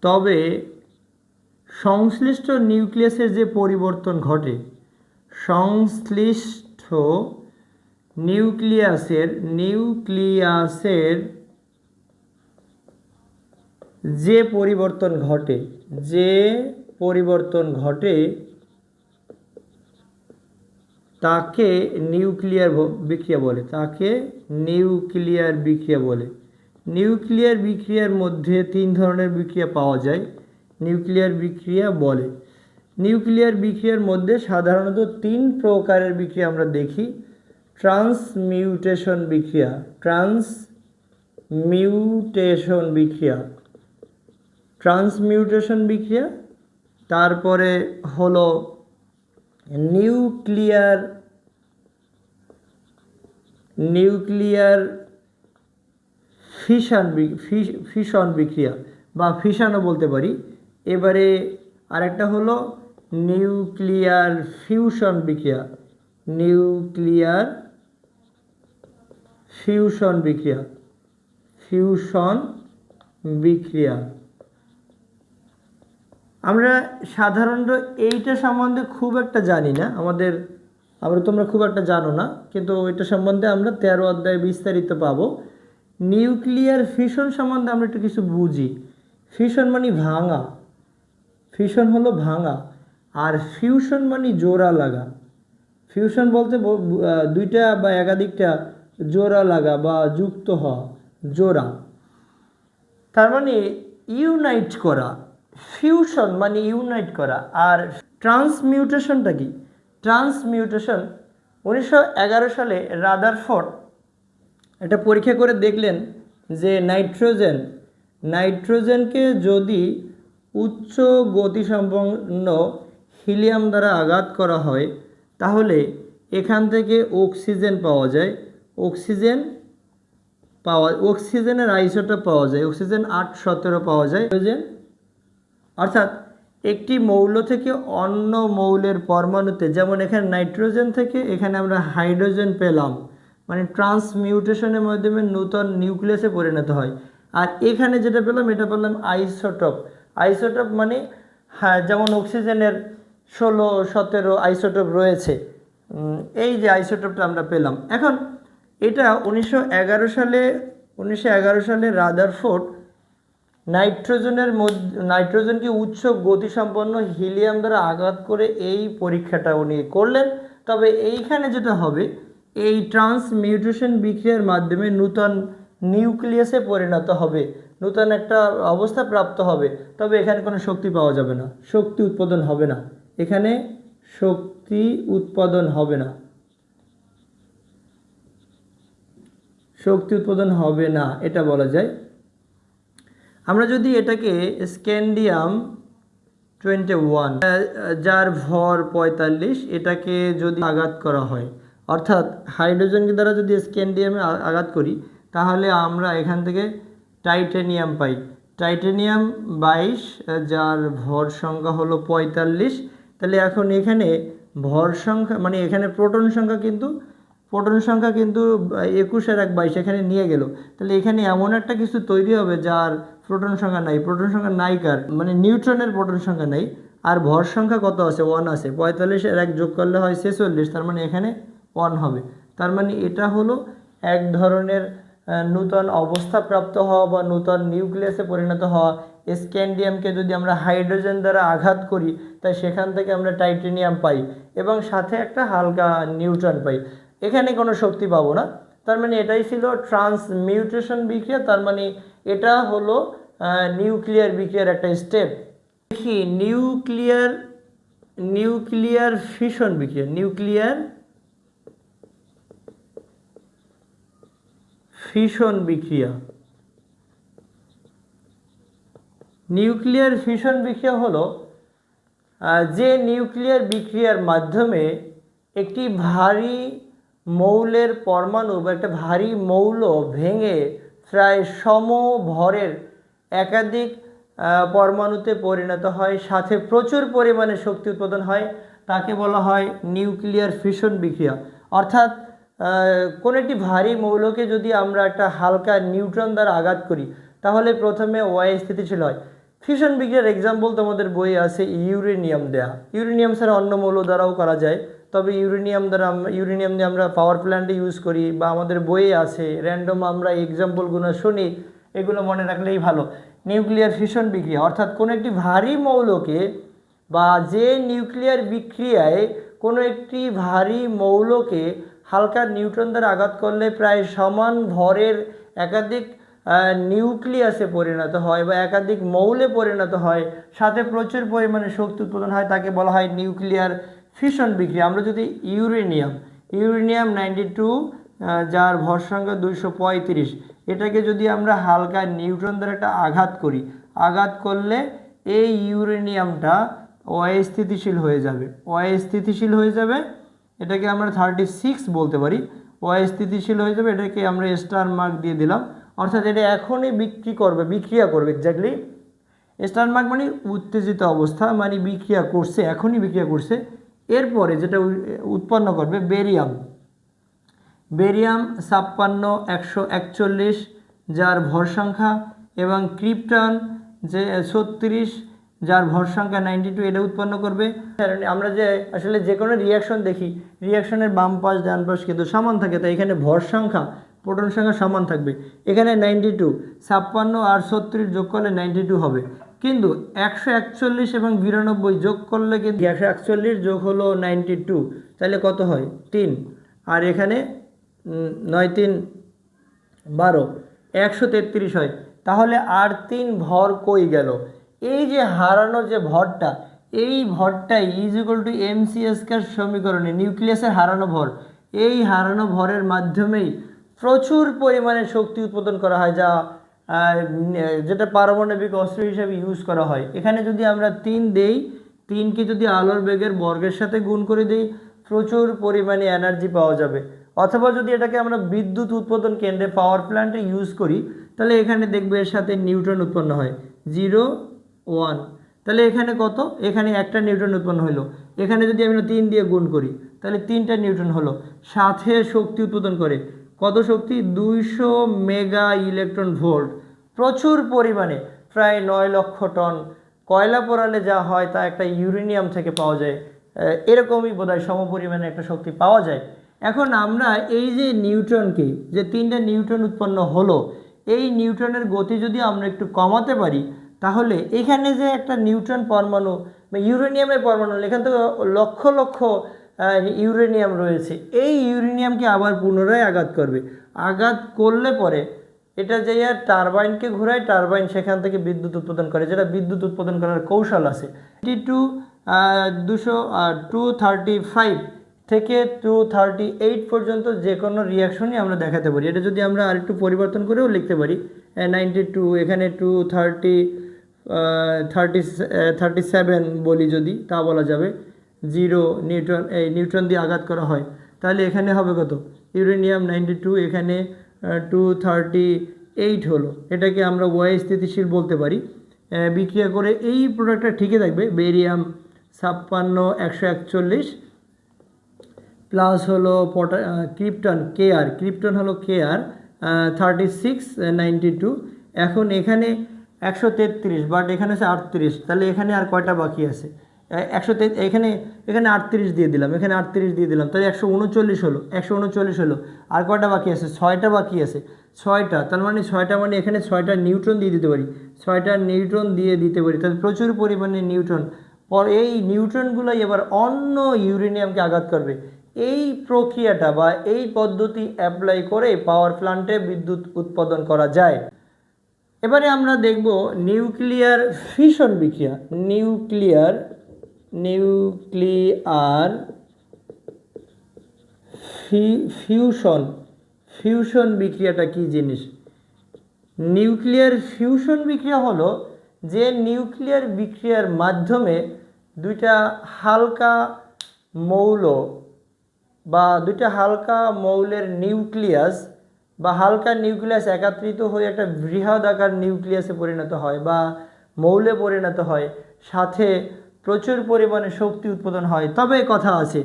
তবে সংশ্লিষ্ট নিউক্লিয়াসের যে পরিবর্তন ঘটে, সংশ্লিষ্ট নিউক্লিয়াসের যে পরিবর্তন ঘটে তাকে নিউক্লিয়ার বিক্রিয়া বলে, নিউক্লিয়ার বিক্রিয়ার মধ্যে 3 ধরনের বিক্রিয়া পাওয়া যায়, নিউক্লিয়ার বিক্রিয়ার মধ্যে সাধারণত 3 প্রকারের বিক্রিয়া আমরা দেখি। ট্রান্সমিউটেশন বিক্রিয়া, তারপরে হলো নিউক্লিয়ার ফিশন বিক্রিয়া বা ফিশনও বলতে পারি। এবারে আরেকটা হলো নিউক্লিয়ার ফিউশন বিক্রিয়া। আমরা সাধারণত এইটা সম্বন্ধে খুব একটা জানি না, তোমরা খুব একটা জানো না, কিন্তু ওইটা সম্বন্ধে আমরা 13 অধ্যায়ে বিস্তারিত পাবো। নিউক্লিয়ার ফিশন সম্বন্ধে আমরা একটু কিছু বুঝি। ফিশন মানে ভাঙা, ফিশন হলো ভাঙা, আর ফিউশন মানে জোড়া লাগা। ফিউশন বলতে দুইটা বা একাধিকটা জোড়া লাগা বা যুক্ত হওয়া, জোড়া, তার মানে ইউনাইট করা। ফিউশন মানে ইউনাইট করা। আর ট্রান্সমিউটেশনটা কি? ট্রান্সমিউটেশন 1911 সালে রাদারফোর্ড এটা পরীক্ষা করে দেখলেন যে নাইট্রোজেনকে যদি উচ্চ গতিসম্পন্ন হিলিয়াম দ্বারা আঘাত করা হয়, তাহলে এখান থেকে অক্সিজেন পাওয়া যায়। অক্সিজেনের আইসোটোপ পাওয়া যায়, অক্সিজেন 817 পাওয়া যায়। অর্থাৎ একটি মৌল থেকে অন্য মৌলের পরমাণুতে, যেমন এখানে নাইট্রোজেন থেকে এখানে আমরা হাইড্রোজেন পেলাম, মানে ট্রান্সমিউটেশনের মাধ্যমে নূতন নিউক্লিয়াসে পরিণত হয়। আর এখানে যেটা পেলাম এটা পেলাম আইসোটোপ মানে যেমন অক্সিজেনের 16-17 আইসোটোপ রয়েছে, এই যে আইসোটোপটা আমরা পেলাম। এখন এটা 1911 সালে রাদারফোর্ড নাইট্রোজেনকে উচ্চ গতিসম্পন্ন হিলিয়াম দ্বারা আঘাত করে এই পরীক্ষাটা উনি করলেন। তবে এইখানে যেটা হবে, এই ট্রান্সমিউটেশন বিক্রিয়ার মাধ্যমে নূতন নিউক্লিয়াসে পরিণত হবে, নূতন একটা অবস্থা প্রাপ্ত হবে। তবে এখানে কোনো শক্তি পাওয়া যাবে না, শক্তি উৎপাদন হবে না, এটা বলা যায়। আমরা যদি এটাকে স্ক্যান্ডিয়াম 21 যার ভর 45, এটাকে যদি আঘাত করা হয়, অর্থাৎ হাইড্রোজেনকে দ্বারা যদি স্ক্যান্ডিয়ামে আঘাত করি, তাহলে আমরা এখান থেকে টাইটেনিয়াম পাই। টাইটেনিয়াম 22 যার ভর সংখ্যা হলো 45। তাহলে এখন এখানে ভর সংখ্যা মানে এখানে প্রোটন সংখ্যা কিন্তু 21 আর 1 22 এখানে নিয়ে গেল। তাহলে এখানে এমন একটা কিছু তৈরি হবে যার প্রোটন সংখ্যা নাই, কার মানে নিউট্রনের প্রোটন সংখ্যা নাই, আর ভর সংখ্যা কত আছে? 1 আছে। 45 আর 1 যোগ করলে হয় 46, তার মানে এখানে 1 হবে। তার মানে এটা হলো এক ধরনের নূতন অবস্থা প্রাপ্ত হওয়া বা নূতন নিউক্লিয়াসে পরিণত হওয়া। স্ক্যান্ডিয়ামকে যদি আমরা হাইড্রোজেন দ্বারা আঘাত করি, তাই সেখান থেকে আমরা টাইটেনিয়াম পাই এবং সাথে একটা হালকা নিউট্রন পাই। এখানে কোনো শক্তি পাবো না, তার মানে এটাই ছিল ট্রান্সমিউটেশন বিক্রিয়া, তার মানে এটা হলো নিউক্লিয়ার বিক্রিয়ার একটা স্টেপ। দেখি নিউক্লিয়ার ফিশন বিক্রিয়া, নিউক্লিয়ার ফিশন বিক্রিয়া। নিউক্লিয়ার ফিশন বিক্রিয়া হলো যে নিউক্লিয়ার বিক্রিয়ার মাধ্যমে একটি ভারী মৌলের পরমাণু বা একটা ভারী মৌল ভেঙে প্রায় সমভরের একাধিক পরমাণুতে পরিণত হয়, সাথে প্রচুর পরিমাণে শক্তি উৎপাদন হয়, তাকে বলা হয় নিউক্লিয়ার ফিশন বিক্রিয়া। অর্থাৎ কোনো একটি ভারী মৌলকে যদি আমরা একটা হালকা নিউট্রন দ্বারা আঘাত করি তাহলে প্রথমে ওয়াই স্থিতিশীল হয়। ফিশন বিক্রিয়ার এক্সাম্পল তোমাদের বইয়ে আছে ইউরেনিয়াম দেয়া। ইউরেনিয়াম ছাড়া অন্য মৌল দ্বারাও করা যায়, তবে ইউরেনিয়াম দিয়ে আমরা পাওয়ার প্ল্যান্টে ইউজ করি বা আমাদের বইয়ে আছে, র্যান্ডম আমরা এক্সাম্পলগুলো শুনি, এগুলো মনে রাখলেই ভালো। নিউক্লিয়ার ফিশন বিক্রিয়া অর্থাৎ কোনো একটি ভারী মৌলকে বা যে নিউক্লিয়ার বিক্রিয়ায় কোনো একটি ভারী মৌলকে হালকা নিউট্রন দ্বারা আঘাত করলে প্রায় সমান ভরের একাধিক নিউক্লিয়াসে পরিণত হয় বা একাধিক মৌলে পরিণত হয়, সাথে প্রচুর পরিমাণে শক্তি উৎপাদন হয়, তাকে বলা হয় নিউক্লিয়ার ফিশন বিক্রিয়া। আমরা যদি ইউরেনিয়াম 92 যার ভর সংখ্যা 235, এটাকে যদি আমরা হালকা নিউট্রন দ্বারা একটা আঘাত করি, আঘাত করলে এই ইউরেনিয়ামটা অস্থিতিশীল হয়ে যাবে। এটাকে আমরা 36 বলতে পারি, অস্থিতিশীল হয়ে যাবে। এটাকে আমরা স্টার মার্ক দিয়ে দিলাম, অর্থাৎ এটা এখনই বিক্রিয়া করবে এক্স্যাক্টলি। স্টার মার্ক মানে উত্তেজিত অবস্থা, মানে এখনই বিক্রিয়া করছে। এরপরে যেটা উৎপন্ন করবে বেরিয়াম 56 যার ভর সংখ্যা, এবং ক্রিপ্টন যে 36 যার ভর সংখ্যা 92, এটা উৎপন্ন করবে। আমরা যে আসলে যে কোনো রিয়াকশন দেখি, রিয়াকশনের বাম পাশ ডান পাশ কিন্তু সমান থাকে, তাই এখানে ভর সংখ্যা প্রোটন সংখ্যা সমান থাকবে। এখানে 92, 56 আর 36 যোগ করলে 92 হবে, কিন্তু 141 এবং 92 যোগ করলে কিন্তু 141 যোগ হলো 92, তাহলে কত হয় 3, আর এখানে 9 3 12, 133 হয়। তাহলে আর 3 ভর কই গেল? এই যে হারানো যে ভরটা, এই ভরটাই = mc² সমীকরণে নিউক্লিয়াসের হারানো ভর, এই হারানো ভরের মাধ্যমেই প্রচুর পরিমাণে শক্তি উৎপাদন করা হয়, যেটা পারমাণবিক অস্ত্র হিসেবে ইউজ করা হয়। এখানে যদি আমরা 3 দেই, 3কে যদি আলোর বেগের বর্গের সাথে গুণ করে দিই, প্রচুর পরিমাণে এনার্জি পাওয়া যাবে। অথবা যদি এটাকে আমরা বিদ্যুৎ উৎপাদন কেন্দ্রে পাওয়ার প্ল্যান্টে ইউজ করি, তাহলে এখানে দেখবে এর সাথে নিউট্রন উৎপন্ন হয় 0 1, তাহলে এখানে কত? এখানে একটা নিউট্রন উৎপন্ন হলো। এখানে যদি আমরা 3 দিয়ে গুণ করি তাহলে 3টা নিউট্রন হলো, সাথে শক্তি উৎপাদন করে কত শক্তি? 200 মেগা ইলেকট্রন ভোল্ট, প্রচুর পরিমাণে, প্রায় 9 লক্ষ টন। কয়লা পোড়ালে যা হয় তা একটা ইউরেনিয়াম থেকে পাওয়া যায়, এরকমই বোধহয় সমপরিমাণে একটা শক্তি পাওয়া যায়। এখন আমরা এই যে নিউট্রনকে, যে 3টা নিউট্রন উৎপন্ন হলো, এই নিউট্রনের গতি যদি আমরা একটু কমাতে পারি, তাহলে এখানে যে একটা নিউট্রন পরমাণু বা ইউরেনিয়ামের পরমাণু, এখান থেকে লক্ষ লক্ষ ইউরেনিয়াম রয়েছে, এই ইউরেনিয়ামকে আবার পুনরায় আঘাত করবে। আঘাত করলে পরে এটা যে টারবাইনকে ঘোরায়, টারবাইন সেখান থেকে বিদ্যুৎ উৎপাদন করে, যেটা বিদ্যুৎ উৎপাদন করার কৌশল আছে। 235 থেকে 238 পর্যন্ত যে কোনো রিয়াকশনই আমরা দেখাতে পারি। এটা যদি আমরা আরেকটু পরিবর্তন করেও লিখতে পারি, 92, এখানে 237 বলি যদি, তা বলা যাবে। 0 নিউট্রন, এই নিউট্রন দিয়ে আঘাত করা হয়, তাহলে এখানে হবে কত? ইউরেনিয়াম 92, এখানে 238 হলো। এটাকে আমরা ওয়াই স্থিতিশীল বলতে পারি। বিক্রিয়া করে এই প্রোডাক্টটা ঠিকই থাকবে। বেরিয়াম 56 141 প্লাস হলো ক্রিপ্টন ক্রিপ্টন হলো KR 36 92। এখন এখানে 133, বাট এখানে আছে 38, তাহলে এখানে আর কয়টা বাকি আছে? 133, এখানে 38 দিয়ে দিলাম, এখানে 38 দিয়ে দিলাম, তাহলে 139 হলো। 139 হলো, আর কয়টা বাকি আছে? 6টা বাকি আছে। 6টা, তার মানে 6টা, মানে এখানে 6টা নিউট্রন দিয়ে দিতে পারি, 6টা নিউট্রন দিয়ে দিতে পারি, তাহলে প্রচুর পরিমাণে নিউট্রন। এই নিউট্রনগুলোই এবার অন্য ইউরেনিয়ামকে আঘাত করবে। এই প্রক্রিয়াটা বা এই পদ্ধতি অ্যাপ্লাই করে পাওয়ার প্ল্যান্টে বিদ্যুৎ উৎপাদন করা যায়। এবারে আমরা দেখব নিউক্লিয়ার ফিশন বিক্রিয়া। নিউক্লিয়ার ফিউশন বিক্রিয়াটা কি জিনিস? নিউক্লিয়ার ফিউশন বিক্রিয়া হলো যে নিউক্লিয়ার বিক্রিয়ার মাধ্যমে দুইটা হালকা মৌল বা দুইটা হালকা মৌলের নিউক্লিয়াস বা হালকা নিউক্লিয়াস একাত্রিত হয়ে একটা বৃহৎ আকার নিউক্লিয়াসে পরিণত হয় বা মৌলে পরিণত হয়, সাথে প্রচুর পরিমাণে শক্তি উৎপাদন হয়। তবে কথা আছে,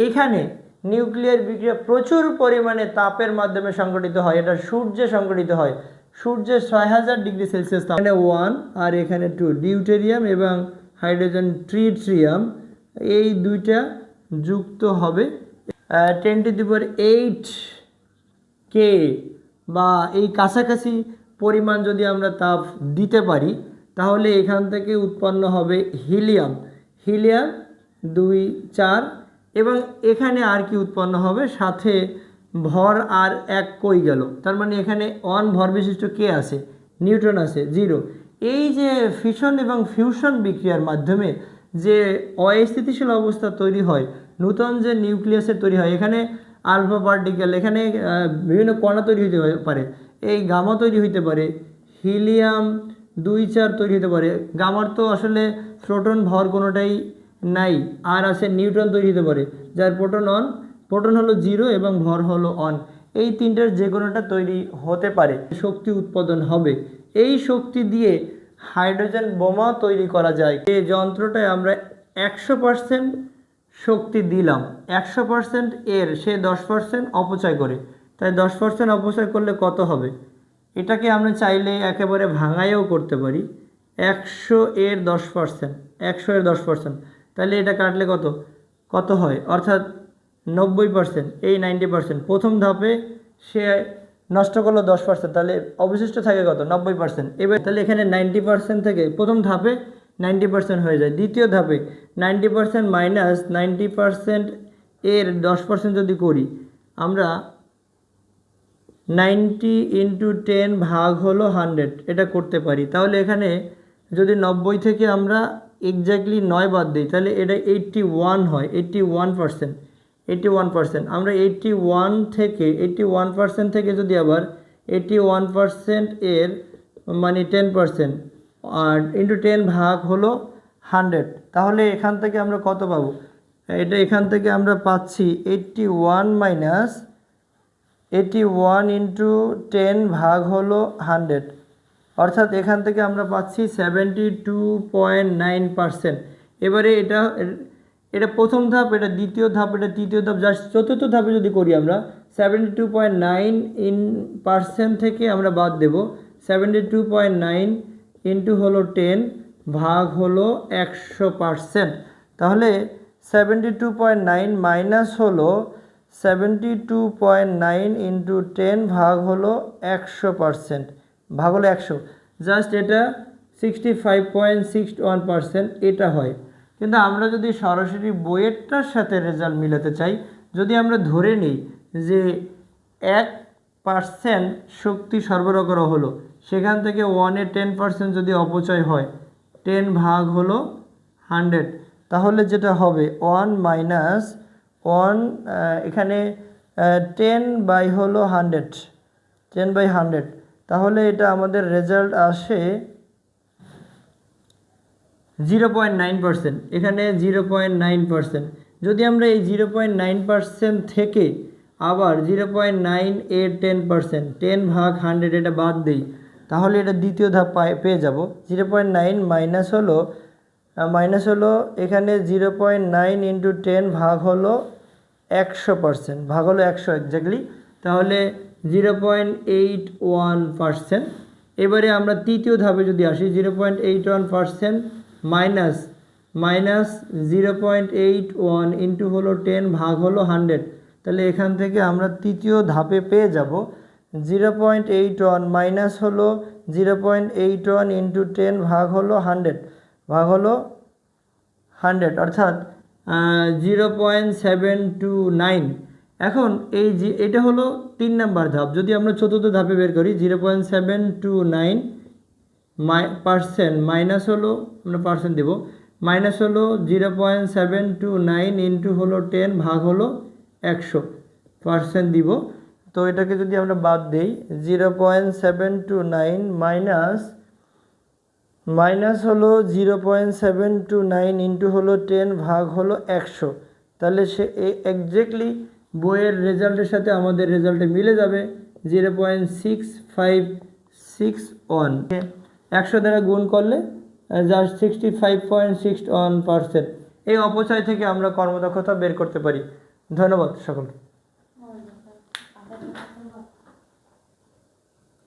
এখানে নিউক্লিয়ার বিক্রিয়া প্রচুর পরিমাণে তাপের মাধ্যমে সংঘটিত হয়। এটা সূর্যে সংঘটিত হয়। সূর্যের 6000 ডিগ্রি সেলসিয়াস তাপ, এখানে 1 আর এখানে 2, ডিউটেরিয়াম এবং হাইড্রোজেন ট্রিটিয়াম, এই দুইটা যুক্ত হবে 10⁸ কে বা এই কাছাকাছি পরিমাণ যদি আমরা তাপ দিতে পারি, তাহলে এখান থেকে উৎপন্ন হবে হিলিয়াম 2 4, এবং এখানে আর কি উৎপন্ন হবে, সাথে ভর আর 1 কই গেল, তার মানে এখানে 1 ভর বিশিষ্ট কে আছে, নিউট্রন আছে 0। এই যে ফিশন এবং ফিউশন বিক্রিয়ার মাধ্যমে যে অস্থিতিশীল অবস্থা তৈরি হয়, নূতন যে নিউক্লিয়াসের তৈরি হয়, এখানে আলফা পার্টিকেল, এখানে বিভিন্ন কণা তৈরি হতে পারে, এই গামা তৈরি হতে পারে, হিলিয়াম 2 4 তৈরি হতে পারে। গামার তো আসলে প্রোটন ভর কোনোটাই নাই, আর আছে নিউট্রন তৈরি হতে পারে, যার প্রোটন হলো 0 এবং ভর হলো 1। এই তিনটার যে কোনোটা তৈরি হতে পারে, শক্তি উৎপাদন হবে। এই শক্তি দিয়ে হাইড্রোজেন বোমা তৈরি করা যায়। এই যন্ত্রটায় আমরা 100% শক্তি দিলাম, 100% এর সে 10% অপচয় করে, তাই 10% অপচয় করলে কত হবে? এটাকে আমরা চাইলে একেবারে ভাঙাইও করতে পারি। 100 এর 10%, তাহলে এটা কাটলে কত হয়? অর্থাৎ 90%, এই 90%। প্রথম ধাপে সে নষ্ট করলো 10%, তাহলে অবশিষ্ট থাকে কত? 90%। এবার তাহলে এখানে 90% থেকে প্রথম ধাপে 90% হয়ে যায়। দ্বিতীয় ধাপে 90% মাইনাস 90% এর 10% যদি করি, আমরা 90 × 10 ভাগ হলো 100 এটা করতে পারি। তাহলে এখানে যদি 90 থেকে আমরা এক্স্যাক্টলি 9 বাদ দিই, তাহলে এটা 81 হয়, 81%। আমরা 81% থেকে যদি আবার 81% এর মানে 10% আর × 10 ভাগ হলো 100, তাহলে এখান থেকে আমরা কত পাবো? এখান থেকে আমরা পাচ্ছি 81 × 10 ভাগ হলো 100, অর্থাৎ এখান থেকে আমরা পাচ্ছি 72.9%। এবারে এটা প্রথম ধাপ, এটা দ্বিতীয় ধাপ, এটা তৃতীয় ধাপ, জাস্ট চতুর্থ ধাপে যদি করি আমরা 72.9% থেকে আমরা বাদ দেব 72.9 ইন্টু হলো 10 ভাগ হলো 100%। তাহলে 72.9 মাইনাস হলো 72.9 ইন্টু 10 ভাগ হলো 100%, ভাগ হলো 100, জাস্ট এটা 65.61% এটা হয়। কিন্তু আমরা যদি সরাসরি বইয়েরটার সাথে রেজাল্ট মিলাতে চাই, যদি আমরা ধরে নিই যে 1% শক্তি সরবরাহ করা হলো, সেখান থেকে 1-এর 10% যদি অপচয় হয়, 10 ভাগ হলো 100, তাহলে যেটা হবে 1 মাইনাস 1, এখানে 10 বাই হলো 100, তাহলে এটা আমাদের রেজাল্ট আসে 0.9%। এখানে 0.9%। যদি আমরা এই 0.9% থেকে আবার 0.9 এর 10%, 10 ভাগ 100 এটা বাদ দিই, তাহলে এটা দ্বিতীয় ধাপ পেয়ে যাব। 0.9 মাইনাস হলো এখানে 0.9 ইন্টু 10 ভাগ হলো 100%, ভাগ হলো 100 এক্স্যাক্টলি, তাহলে 0.81%। এবারে আমরা তৃতীয় ধাপে যদি আসি, 0.81% মাইনাস 0.81 ইন্টু হলো 10 ভাগ হলো 100, তাহলে এখান থেকে আমরা তৃতীয় ধাপে পেয়ে যাব 0.81 মাইনাস হলো 0.81 ইন্টু 10 ভাগ হলো 100, ভাগ হলো 100, অর্থাৎ 0.729। এখন এই যে এটা হলো 3 নাম্বার ধাপ। যদি আমরা চতুর্থ ধাপে বের করি 0.729% মাইনাস হলো, আমরা পার্সেন্ট দেবো, মাইনাস হলো 0.729 ইন্টু হলো 10 ভাগ হলো 100% দিব। তো এটাকে যদি আমরা বাদ দিই 0.729 মাইনাস হলো 0.729 ইন্টু হলো 10 ভাগ হলো 100, তাহলে সে এক্স্যাক্টলি বইয়ের রেজাল্টের সাথে আমাদের রেজাল্টে মিলে যাবে 0.6561। 100 দ্বারা গুণ করলে জাস্ট 65.61%। এই অপচয় থেকে আমরা কর্মদক্ষতা বের করতে পারি। ধন্যবাদ সকলকে।